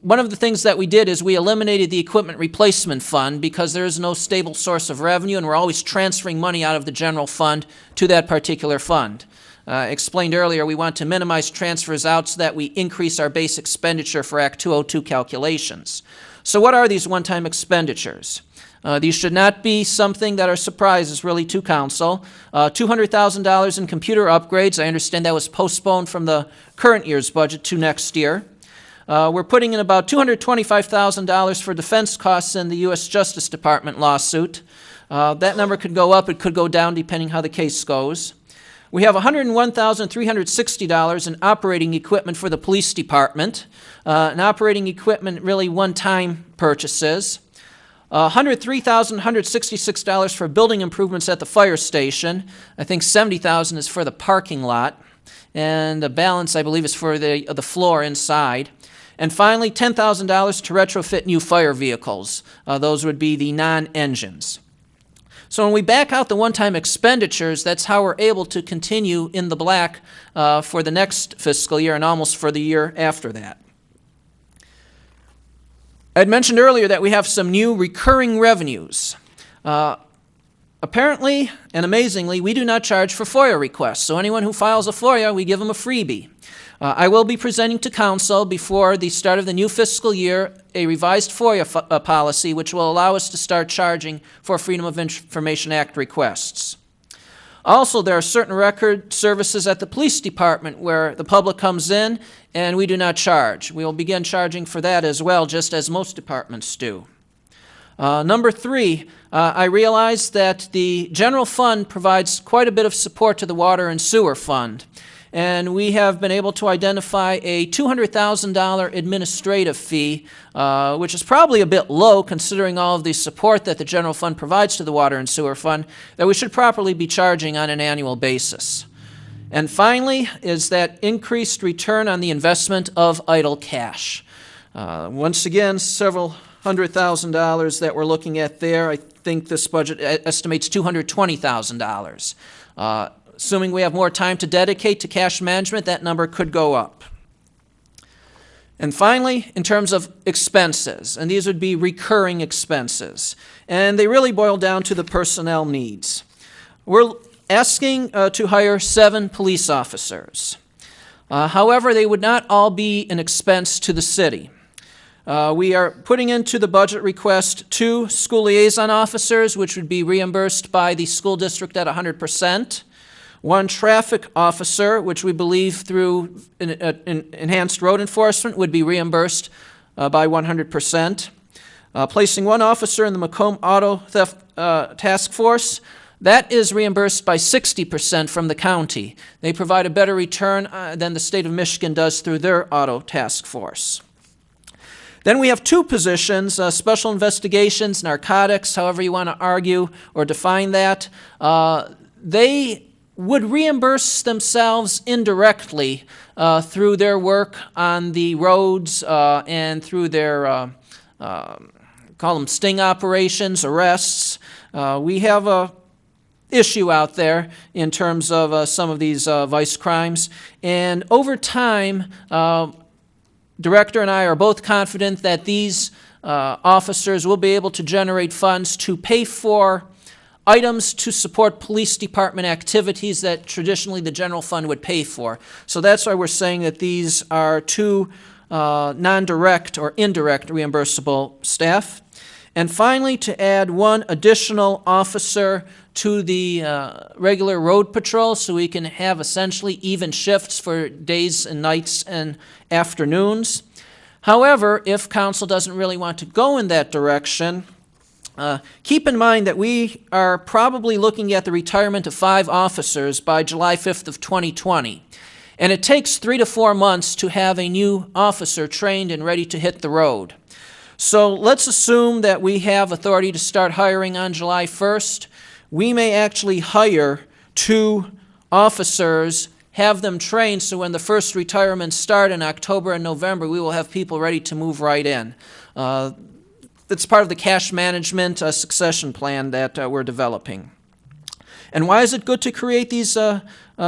One of the things that we did is we eliminated the equipment replacement fund because there is no stable source of revenue, and we're always transferring money out of the general fund to that particular fund. Explained earlier, we want to minimize transfers out so that we increase our base expenditure for Act 202 calculations. So what are these one-time expenditures? These should not be something that are surprises, really, to council. $200,000 in computer upgrades. I understand that was postponed from the current year's budget to next year. We're putting in about $225,000 for defense costs in the U.S. Justice Department lawsuit. That number could go up, it could go down, depending how the case goes. We have $101,360 in operating equipment for the police department. And operating equipment, really one-time purchases. $103,166 for building improvements at the fire station. I think $70,000 is for the parking lot. And the balance, I believe, is for the floor inside. And finally, $10,000 to retrofit new fire vehicles. Those would be the non-engines. So when we back out the one-time expenditures, that's how we're able to continue in the black for the next fiscal year and almost for the year after that. I had mentioned earlier that we have some new recurring revenues. Apparently and amazingly, we do not charge for FOIA requests. So anyone who files a FOIA, we give them a freebie. I will be presenting to council before the start of the new fiscal year a revised FOIA policy which will allow us to start charging for Freedom of Information Act requests. Also, there are certain record services at the police department where the public comes in and we do not charge. We will begin charging for that as well, just as most departments do. Number 3, I realize that the general fund provides quite a bit of support to the water and sewer fund. And we have been able to identify a $200,000 administrative fee, which is probably a bit low considering all of the support that the general fund provides to the water and sewer fund, that we should properly be charging on an annual basis. And finally is that increased return on the investment of idle cash. Once again, several $100,000 that we're looking at there. I think this budget estimates $220,000. Assuming we have more time to dedicate to cash management, that number could go up. And finally, in terms of expenses, and these would be recurring expenses, and they really boil down to the personnel needs. We're asking to hire 7 police officers. However, they would not all be an expense to the city. We are putting into the budget request 2 school liaison officers, which would be reimbursed by the school district at 100%. 1 traffic officer, which we believe through enhanced road enforcement would be reimbursed by 100%. Placing 1 officer in the Macomb Auto Theft Task Force, that is reimbursed by 60% from the county. They provide a better return than the state of Michigan does through their auto task force. Then we have 2 positions, special investigations, narcotics, however you want to argue or define that. They would reimburse themselves indirectly through their work on the roads and through their, call them sting operations, arrests. We have a issue out there in terms of some of these vice crimes. And over time, Director and I are both confident that these officers will be able to generate funds to pay for items to support police department activities that traditionally the general fund would pay for. So that's why we're saying that these are 2 non-direct or indirect reimbursable staff. And finally, to add 1 additional officer to the regular road patrol so we can have essentially even shifts for days and nights and afternoons. However, if council doesn't really want to go in that direction, keep in mind that we are probably looking at the retirement of 5 officers by July 5th of 2020. And it takes 3 to 4 months to have a new officer trained and ready to hit the road. So let's assume that we have authority to start hiring on July 1st. We may actually hire 2 officers have them trained so when the first retirements start in October and November, we will have people ready to move right in. That's part of the cash management succession plan that we're developing. And why is it good to create these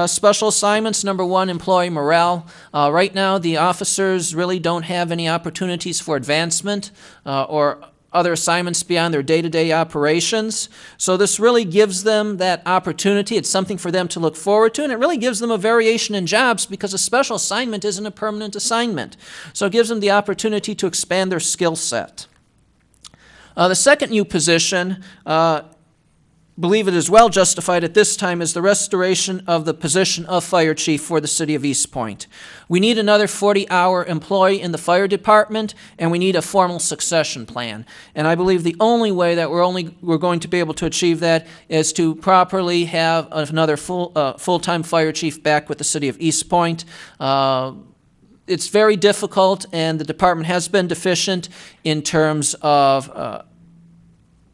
special assignments? Number one, employee morale. Right now, the officers really don't have any opportunities for advancement or other assignments beyond their day-to-day operations. So this really gives them that opportunity. It's something for them to look forward to, and it really gives them a variation in jobs because a special assignment isn't a permanent assignment. So it gives them the opportunity to expand their skill set. The second new position, believe it is well justified at this time, is the restoration of the position of fire chief for the city of Eastpointe. We need another 40-hour employee in the fire department, and we need a formal succession plan. And I believe the only way that we're going to be able to achieve that is to properly have another full-time fire chief back with the city of Eastpointe. It's very difficult, and the department has been deficient in terms of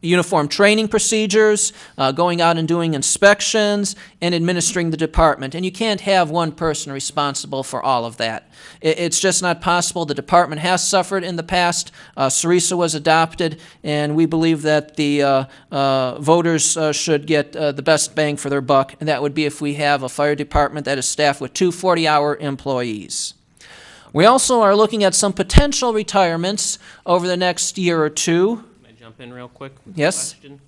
uniform training procedures, going out and doing inspections, and administering the department. And you can't have one person responsible for all of that. It's just not possible. The department has suffered in the past. Sarisa was adopted, and we believe that the voters should get the best bang for their buck, and that would be if we have a fire department that is staffed with 2 40-hour employees. We also are looking at some potential retirements over the next year or two. Jump in real quick? Yes. Question.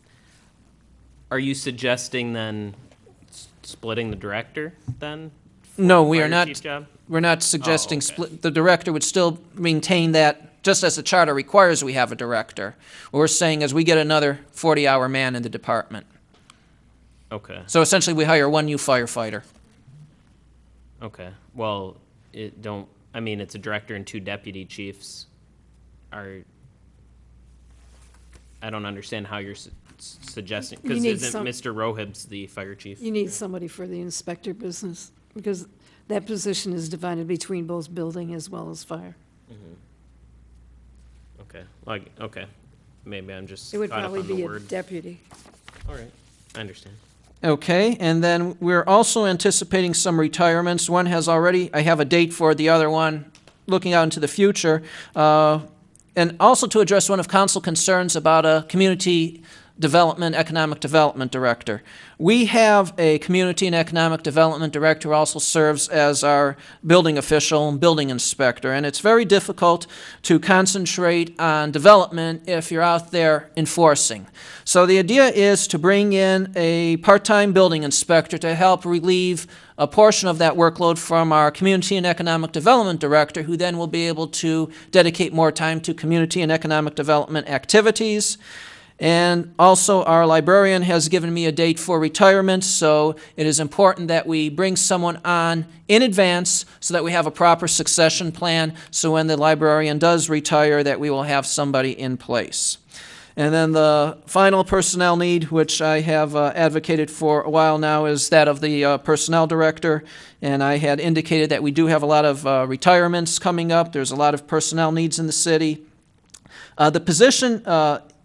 Are you suggesting then splitting the director then? No, we are Fire not. chief job? We're not suggesting okay. split. The director would still maintain that, just as the charter requires we have a director. What we're saying is we get another 40-hour man in the department. Okay. So essentially we hire one new firefighter. Okay. Well, I mean, it's a director and 2 deputy chiefs. I don't understand how you're suggesting, You because need isn't some- Mr. Rohib's the fire chief? You need somebody for the inspector business, because that position is divided between both building as well as fire. Okay. Okay. Maybe I'm just It would caught up probably on the be a word. deputy. All right. I understand. Okay, and then we're also anticipating some retirements. One has already, I have a date for the other one, looking out into the future. And also to address one of council concerns about a community development, economic development director. We have a community and economic development director who also serves as our building official and building inspector, and it's very difficult to concentrate on development if you're out there enforcing. So the idea is to bring in a part-time building inspector to help relieve a portion of that workload from our community and economic development director, who then will be able to dedicate more time to community and economic development activities. And also our librarian has given me a date for retirement, so it is important that we bring someone on in advance so that we have a proper succession plan, so when the librarian does retire that we will have somebody in place. And then the final personnel need, which I have advocated for a while now, is that of the personnel director. And I had indicated that we do have a lot of retirements coming up. There's a lot of personnel needs in the city. The position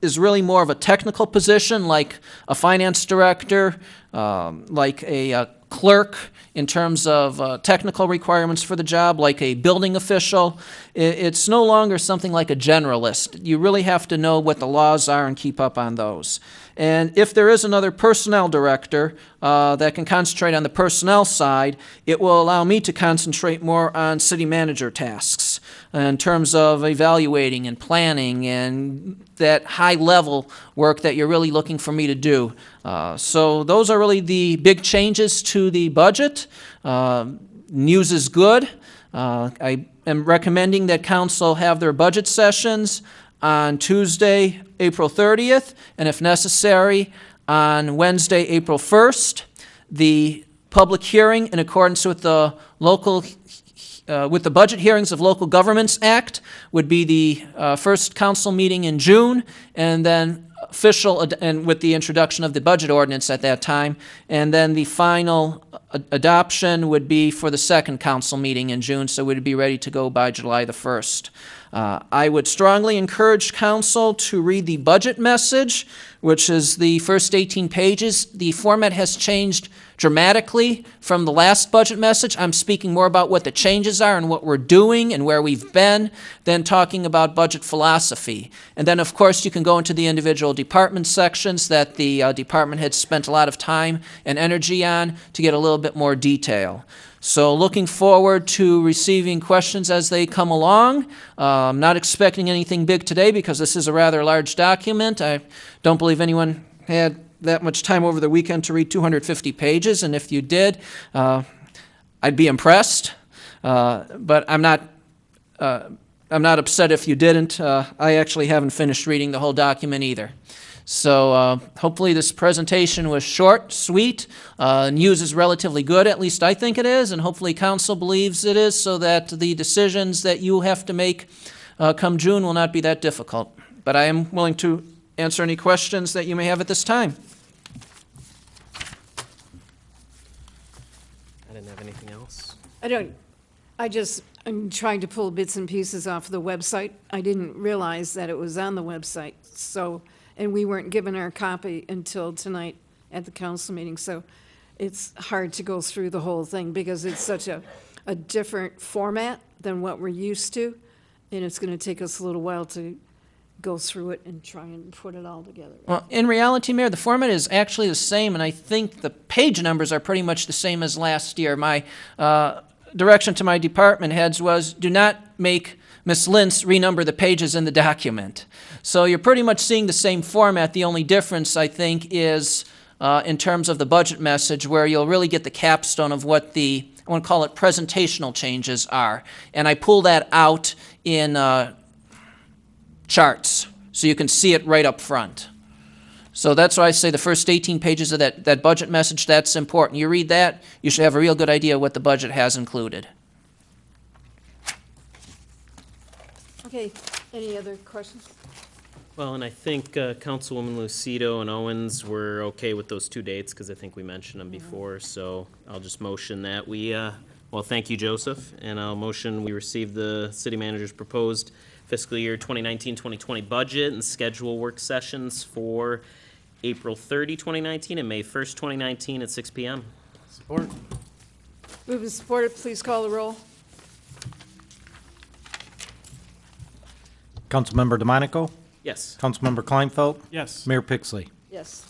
is really more of a technical position, like a finance director, like a clerk in terms of technical requirements for the job, like a building official. It's no longer something like a generalist. You really have to know what the laws are and keep up on those. And if there is another personnel director that can concentrate on the personnel side, it will allow me to concentrate more on city manager tasks in terms of evaluating and planning and that high-level work that you're really looking for me to do. So those are really the big changes to the budget. News is good. I am recommending that council have their budget sessions on Tuesday, April 30th, and if necessary, on Wednesday, April 1st. The public hearing, in accordance with the with the Budget Hearings of Local Governments Act, would be the first council meeting in June, and then official, and with the introduction of the budget ordinance at that time, and then the final adoption would be for the second council meeting in June, so we'd be ready to go by July the 1st. I would strongly encourage council to read the budget message, which is the first 18 pages. The format has changed dramatically from the last budget message. I'm speaking more about what the changes are and what we're doing and where we've been than talking about budget philosophy. And then, of course, you can go into the individual department sections that the department had spent a lot of time and energy on to get a little bit more detail. So looking forward to receiving questions as they come along. I'm not expecting anything big today because this is a rather large document. I don't believe anyone had that much time over the weekend to read 250 pages, and if you did, I'd be impressed. But I'm not upset if you didn't. I actually haven't finished reading the whole document either. So hopefully this presentation was short, sweet, news is relatively good, at least I think it is, and hopefully council believes it is, so that the decisions that you have to make come June will not be that difficult. But I am willing to answer any questions that you may have at this time. I didn't have anything else. I'm trying to pull bits and pieces off the website. I didn't realize that it was on the website, and we weren't given our copy until tonight at the council meeting, so it's hard to go through the whole thing because it's such a different format than what we're used to, and it's going to take us a little while to go through it and try and put it all together. Well, in reality, Mayor, the format is actually the same, and I think the page numbers are pretty much the same as last year. My direction to my department heads was, do not make Ms. Lintz renumber the pages in the document. So you're pretty much seeing the same format. The only difference, I think, is in terms of the budget message, where you'll really get the capstone of what the, I want to call it, presentational changes are. And I pull that out in charts, so you can see it right up front. So that's why I say the first 18 pages of that budget message, that's important. You read that, you should have a real good idea what the budget has included. Okay, any other questions? Well, and I think Councilwoman Lucido and Owens were okay with those two dates, because I think we mentioned them before, so I'll just motion that we, well, thank you, Joseph, and I'll motion we receive the city manager's proposed fiscal year 2019-2020 budget and schedule work sessions for April 30, 2019 and May 1st, 2019 at 6 p.m. Support. Moved and supported, please call the roll. Councilmember DeMonico? Yes. Councilmember Kleinfeld? Yes. Mayor Pixley? Yes.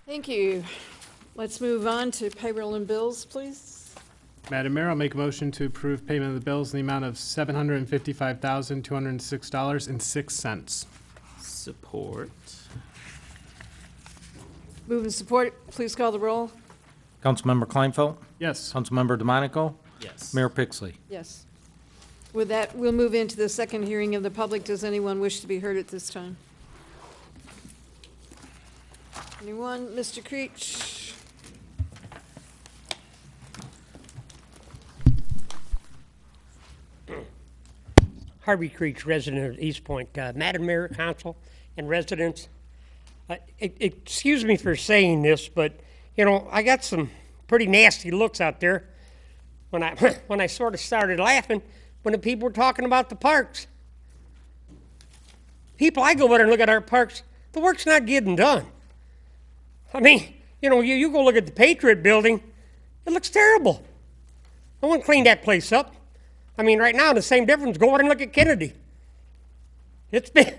Thank you. Let's move on to payroll and bills, please. Madam Mayor, I'll make a motion to approve payment of the bills in the amount of $755,206.06. Support. Moved and supported, please call the roll. Councilmember Kleinfeld? Yes. Councilmember DeMonico? Yes. Mayor Pixley? Yes. With that, we'll move into the second hearing of the public. Does anyone wish to be heard at this time? Anyone? Mr. Creech? Harvey Creech, resident of Eastpointe. Madam Mayor, Council, and residents, excuse me for saying this, but, you know, I got some pretty nasty looks out there when I sort of started laughing when the people were talking about the parks. People, I go over there and look at our parks, the work's not getting done. I mean, you know, you go look at the Patriot Building, it looks terrible. No one cleaned that place up. I mean, right now, the same difference, go over and look at Kennedy. It's been,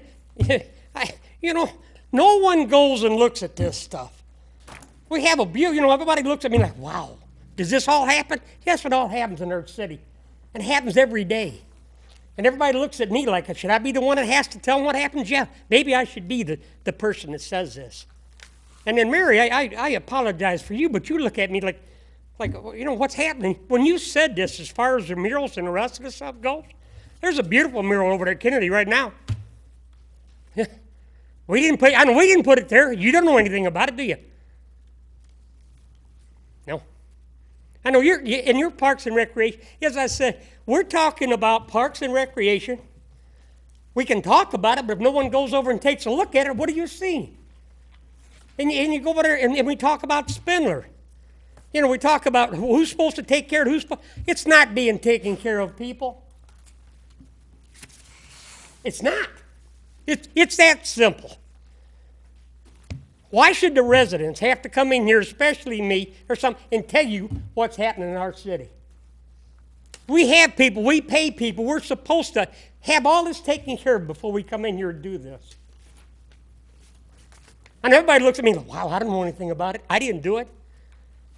you know, no one goes and looks at this stuff. We have a view, you know, everybody looks at me like, wow, does this all happen? Yes, it all happens in Earth City. And it happens every day. And everybody looks at me like, should I be the one that has to tell them what happens? Yeah, maybe I should be the person that says this. And then, Mary, I apologize for you, but you look at me like, you know, what's happening? When you said this, as far as the murals and the rest of the stuff goes, there's a beautiful mural over there at Kennedy right now. We didn't put it there. You don't know anything about it, do you? No. I know you're in your Parks and Recreation. As I said, we're talking about Parks and Recreation. We can talk about it, but if no one goes over and takes a look at it, what do you see? And you go over there and we talk about Spindler. You know, we talk about who's supposed to take care of it's not being taken care of, people. It's not. It's that simple. Why should the residents have to come in here, especially me or some, and tell you what's happening in our city? We have people, we pay people, we're supposed to have all this taken care of before we come in here and do this. And everybody looks at me and goes, wow, I don't know anything about it. I didn't do it.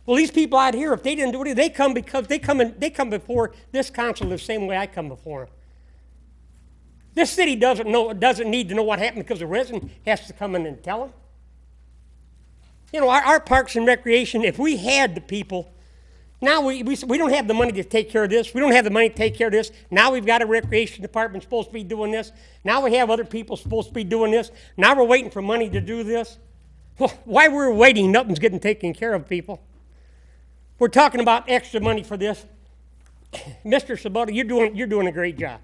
Well, these people out here, if they didn't do it, they come because they come before this council the same way I come before them. This city doesn't need to know what happened because the resident has to come in and tell them. You know, our parks and recreation, if we had the people, now we don't have the money to take care of this. We don't have the money to take care of this. Now we've got a recreation department supposed to be doing this. Now we have other people supposed to be doing this. Now we're waiting for money to do this. Well, while we're waiting, nothing's getting taken care of, people. We're talking about extra money for this. Mr. Sabota, you're doing a great job.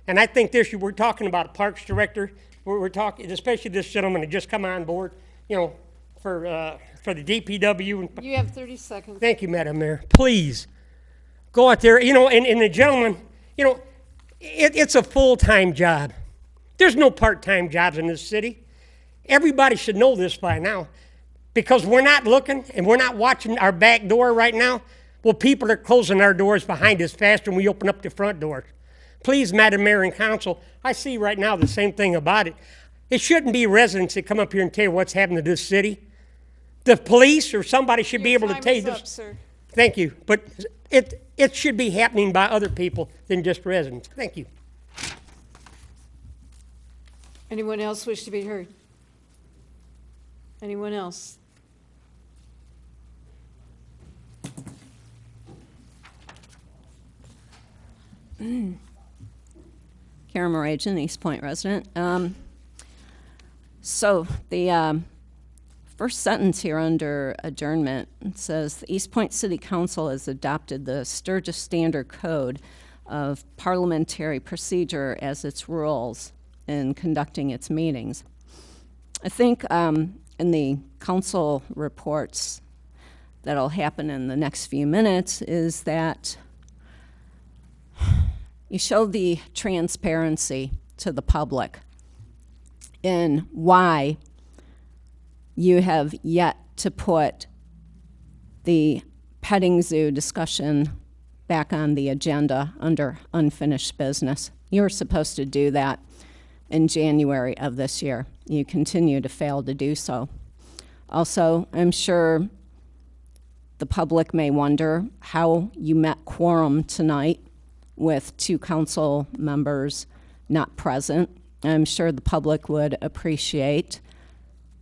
And I think this year we're talking about a parks director. We're talking, especially this gentleman that just come on board, you know, for the DPW. You have 30 seconds. Thank you, Madam Mayor. Please go out there, you know, and the gentleman, you know, it's a full-time job. There's no part-time jobs in this city. Everybody should know this by now. Because we're not looking and we're not watching our back door right now, well, people are closing our doors behind us faster than we open up the front doors. Please, Madam Mayor and Council, I see right now the same thing about it. It shouldn't be residents that come up here and tell you what's happening to this city. The police or somebody should be able to tell you this. Up, sir. Thank you. But it should be happening by other people than just residents. Thank you. Anyone else wish to be heard? Anyone else? Karen Morajan, Eastpointe resident. So the first sentence here under adjournment says the Eastpointe City Council has adopted the Sturgis Standard Code of Parliamentary Procedure as its rules in conducting its meetings. I think in the council reports that'll happen in the next few minutes is that you show the transparency to the public in why you have yet to put the petting zoo discussion back on the agenda under unfinished business. You were supposed to do that in January of this year. You continue to fail to do so. Also, I'm sure the public may wonder how you met quorum tonight with 2 council members not present. I'm sure the public would appreciate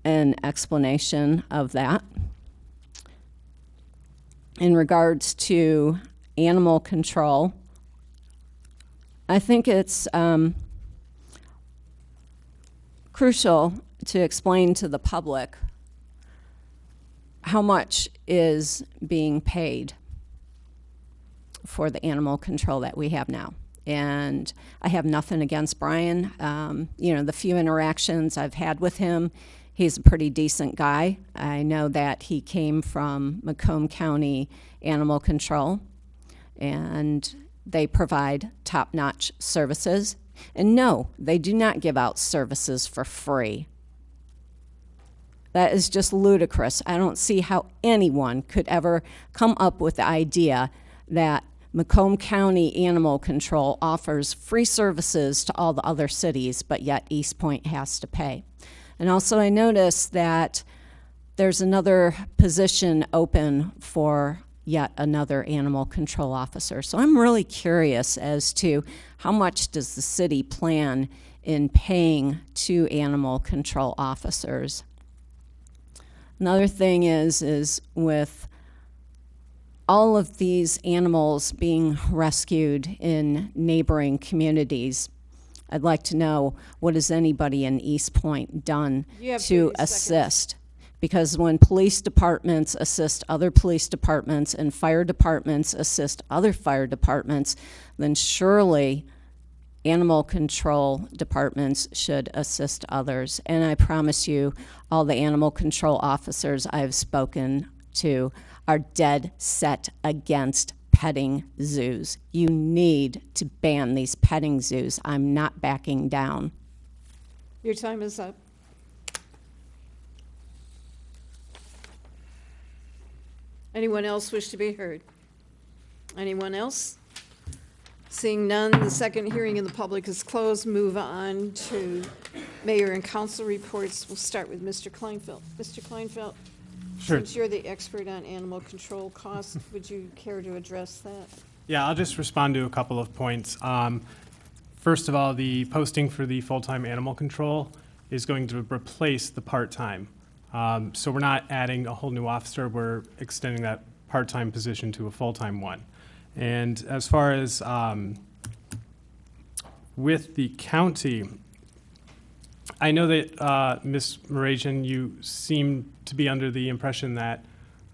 an explanation of that. In regards to animal control, I think it's crucial to explain to the public how much is being paid for the animal control that we have now. And I have nothing against Brian. You know, the few interactions I've had with him, he's a pretty decent guy. I know that he came from Macomb County Animal Control, and they provide top-notch services. And no, they do not give out services for free. That is just ludicrous. I don't see how anyone could ever come up with the idea that Macomb County Animal Control offers free services to all the other cities, but yet Eastpointe has to pay. And also I noticed that there's another position open for yet another animal control officer. So I'm really curious as to how much does the city plan in paying 2 animal control officers. Another thing is with all of these animals being rescued in neighboring communities, I'd like to know, what has anybody in Eastpointe done to assist? Because when police departments assist other police departments and fire departments assist other fire departments, then surely animal control departments should assist others. And I promise you, all the animal control officers I've spoken to are dead set against petting zoos. You need to ban these petting zoos. I'm not backing down. Your time is up. Anyone else wish to be heard? Anyone else? Seeing none, the second hearing in the public is closed. Move on to mayor and council reports. We'll start with Mr. Kleinfeld. Mr. Kleinfeld, Sure. since you're the expert on animal control costs, would you care to address that? Yeah, I'll just respond to a couple of points. First of all, the posting for the full-time animal control is going to replace the part-time. So we're not adding a whole new officer, we're extending that part-time position to a full-time one. And as far as with the county, I know that, Ms. Morajian, you seem to be under the impression that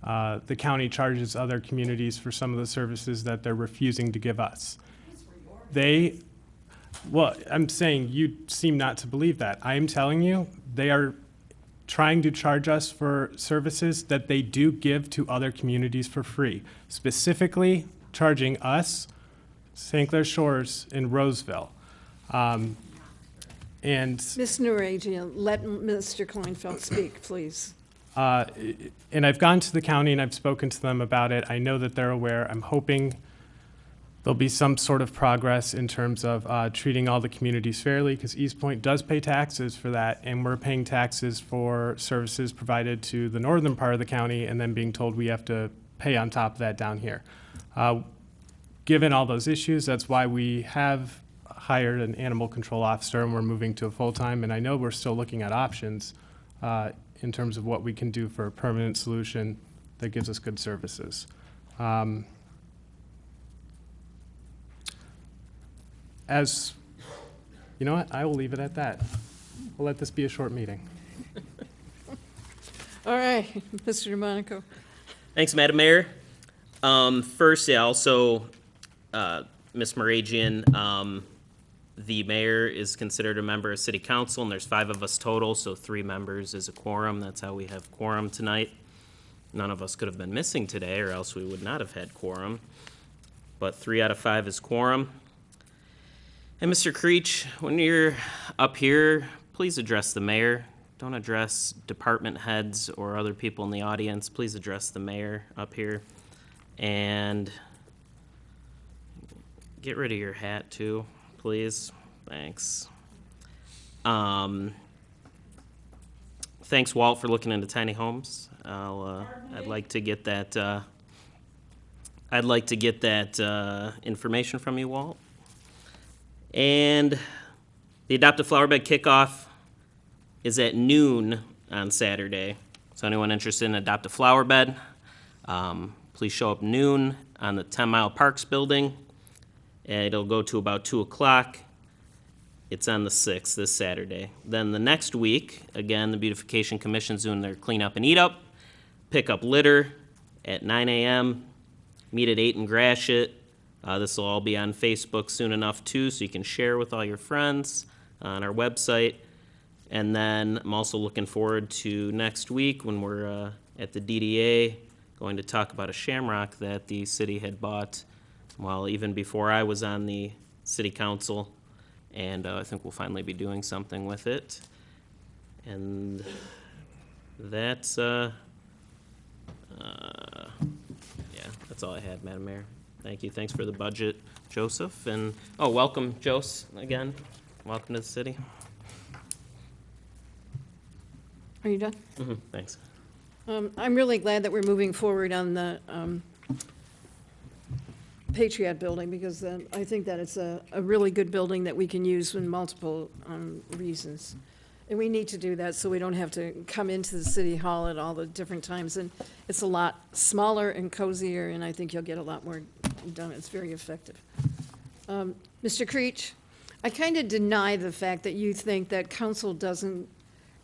the county charges other communities for some of the services that they're refusing to give us. Well, I'm saying you seem not to believe that. I am telling you, they are trying to charge us for services that they do give to other communities for free, specifically charging us, St. Clair Shores, and Roseville. And Ms. Nuragian, let Mr. Kleinfeld speak, please. and I've gone to the county and I've spoken to them about it. I know that they're aware. I'm hoping there'll be some sort of progress in terms of treating all the communities fairly, because Eastpointe does pay taxes for that, and we're paying taxes for services provided to the northern part of the county and then being told we have to pay on top of that down here. Given all those issues, that's why we have hired an animal control officer and we're moving to a full-time, and I know we're still looking at options in terms of what we can do for a permanent solution that gives us good services. As, you know what, I will leave it at that. We'll let this be a short meeting. All right, Mr. DeMonico. Thanks, Madam Mayor. First, yeah, also, Ms. Morajian, the mayor is considered a member of city council, and there's 5 of us total, so 3 members is a quorum. That's how we have quorum tonight. None of us could have been missing today, or else we would not have had quorum. But 3 out of 5 is quorum. And Mr. Creech, when you're up here, please address the mayor. Don't address department heads or other people in the audience. Please address the mayor up here. And get rid of your hat too, please. Thanks. Thanks, Walt, for looking into tiny homes. I'd like to get that. I'd like to get that information from you, Walt. And the Adopt a Flower Bed kickoff is at noon on Saturday. So anyone interested in Adopt a Flower Bed, please show up noon on the 10 Mile Parks building. And it'll go to about 2 o'clock. It's on the 6th, this Saturday. Then the next week, again, the Beautification Commission's doing their clean up and eat up. Pick up litter at 9 a.m. Meet at 8 in Gratiot. This will all be on Facebook soon enough, too, so you can share with all your friends on our website. And then I'm also looking forward to next week when we're at the DDA going to talk about a shamrock that the city had bought, well, even before I was on the city council. And I think we'll finally be doing something with it. And that's, yeah, that's all I had, Madam Mayor. Thank you. Thanks for the budget, Joseph. And, oh, welcome, Jose, again. Welcome to the city. Are you done? Mm-hmm. Thanks. I'm really glad that we're moving forward on the Patriot building, because I think that it's a really good building that we can use in multiple reasons. And we need to do that so we don't have to come into the city hall at all the different times. And it's a lot smaller and cozier, and I think you'll get a lot more done. It's very effective. Mr. Creech, I kind of deny the fact that you think that council doesn't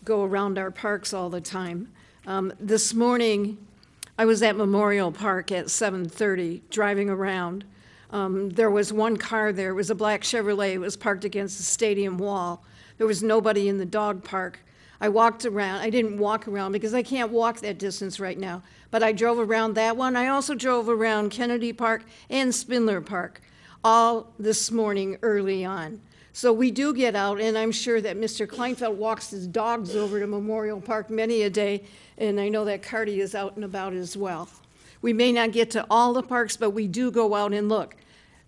go around our parks all the time. This morning, I was at Memorial Park at 7:30, driving around. There was one car there, it was a black Chevrolet, it was parked against the stadium wall. There was nobody in the dog park. I walked around, I didn't walk around because I can't walk that distance right now, but I drove around that one. I also drove around Kennedy Park and Spindler Park, all this morning early on. So we do get out, and I'm sure that Mr. Kleinfeld walks his dogs over to Memorial Park many a day, and I know that Carty is out and about as well. We may not get to all the parks, but we do go out and look.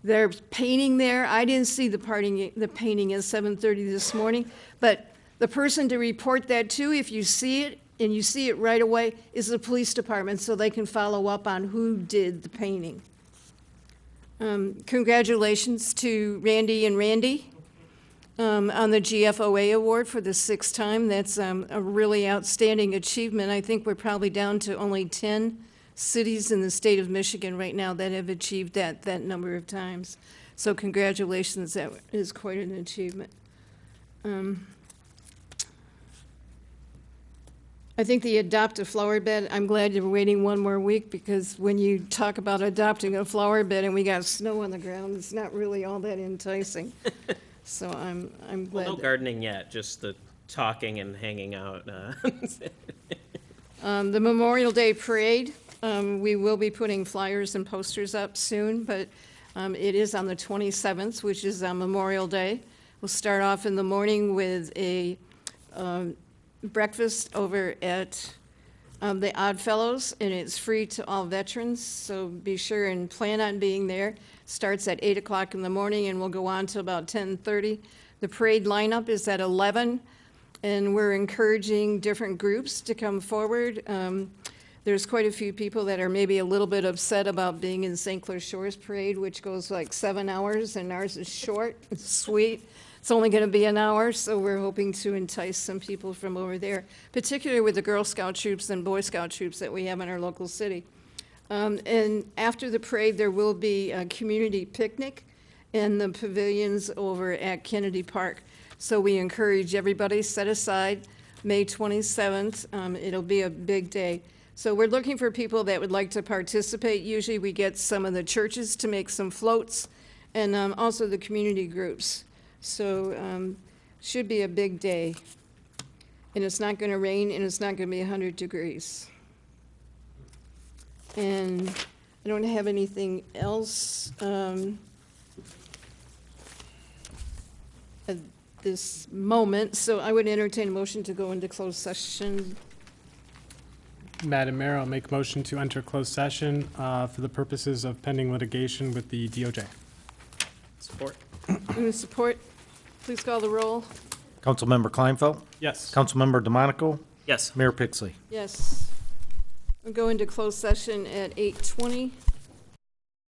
There's painting there. I didn't see the painting at 7:30 this morning, but the person to report that to, if you see it, and you see it right away, is the police department, so they can follow up on who did the painting. Congratulations to Randy and Randy on the GFOA award for the 6th time. That's a really outstanding achievement. I think we're probably down to only 10 cities in the state of Michigan right now that have achieved that number of times. So congratulations, that is quite an achievement. I think the adopt a flower bed, I'm glad you're waiting one more week, because when you talk about adopting a flower bed and we got snow on the ground, it's not really all that enticing. So I'm glad. Well, no gardening yet, just the talking and hanging out. The Memorial Day Parade, we will be putting flyers and posters up soon, but it is on the 27th, which is on Memorial Day. We'll start off in the morning with a breakfast over at the Odd Fellows, and it's free to all veterans, so be sure and plan on being there. Starts at 8 o'clock in the morning and will go on till about 10:30. The parade lineup is at 11, and we're encouraging different groups to come forward. There's quite a few people that are maybe a little bit upset about being in St. Clair Shores Parade, which goes like 7 hours, and ours is short, it's sweet. It's only going to be an hour, so we're hoping to entice some people from over there, particularly with the Girl Scout troops and Boy Scout troops that we have in our local city. And after the parade, there will be a community picnic in the pavilions over at Kennedy Park. So we encourage everybody, set aside May 27th. It'll be a big day. So we're looking for people that would like to participate. Usually we get some of the churches to make some floats, and also the community groups. So should be a big day. And it's not going to rain, and it's not going to be 100 degrees. And I don't have anything else at this moment, so I would entertain a motion to go into closed session. Madam Mayor, I'll make a motion to enter closed session for the purposes of pending litigation with the DOJ. Support. With support, please call the roll. Councilmember Kleinfeld? Yes. Councilmember DeMonico? Yes. Mayor Pixley? Yes. We'll go into closed session at 8:20.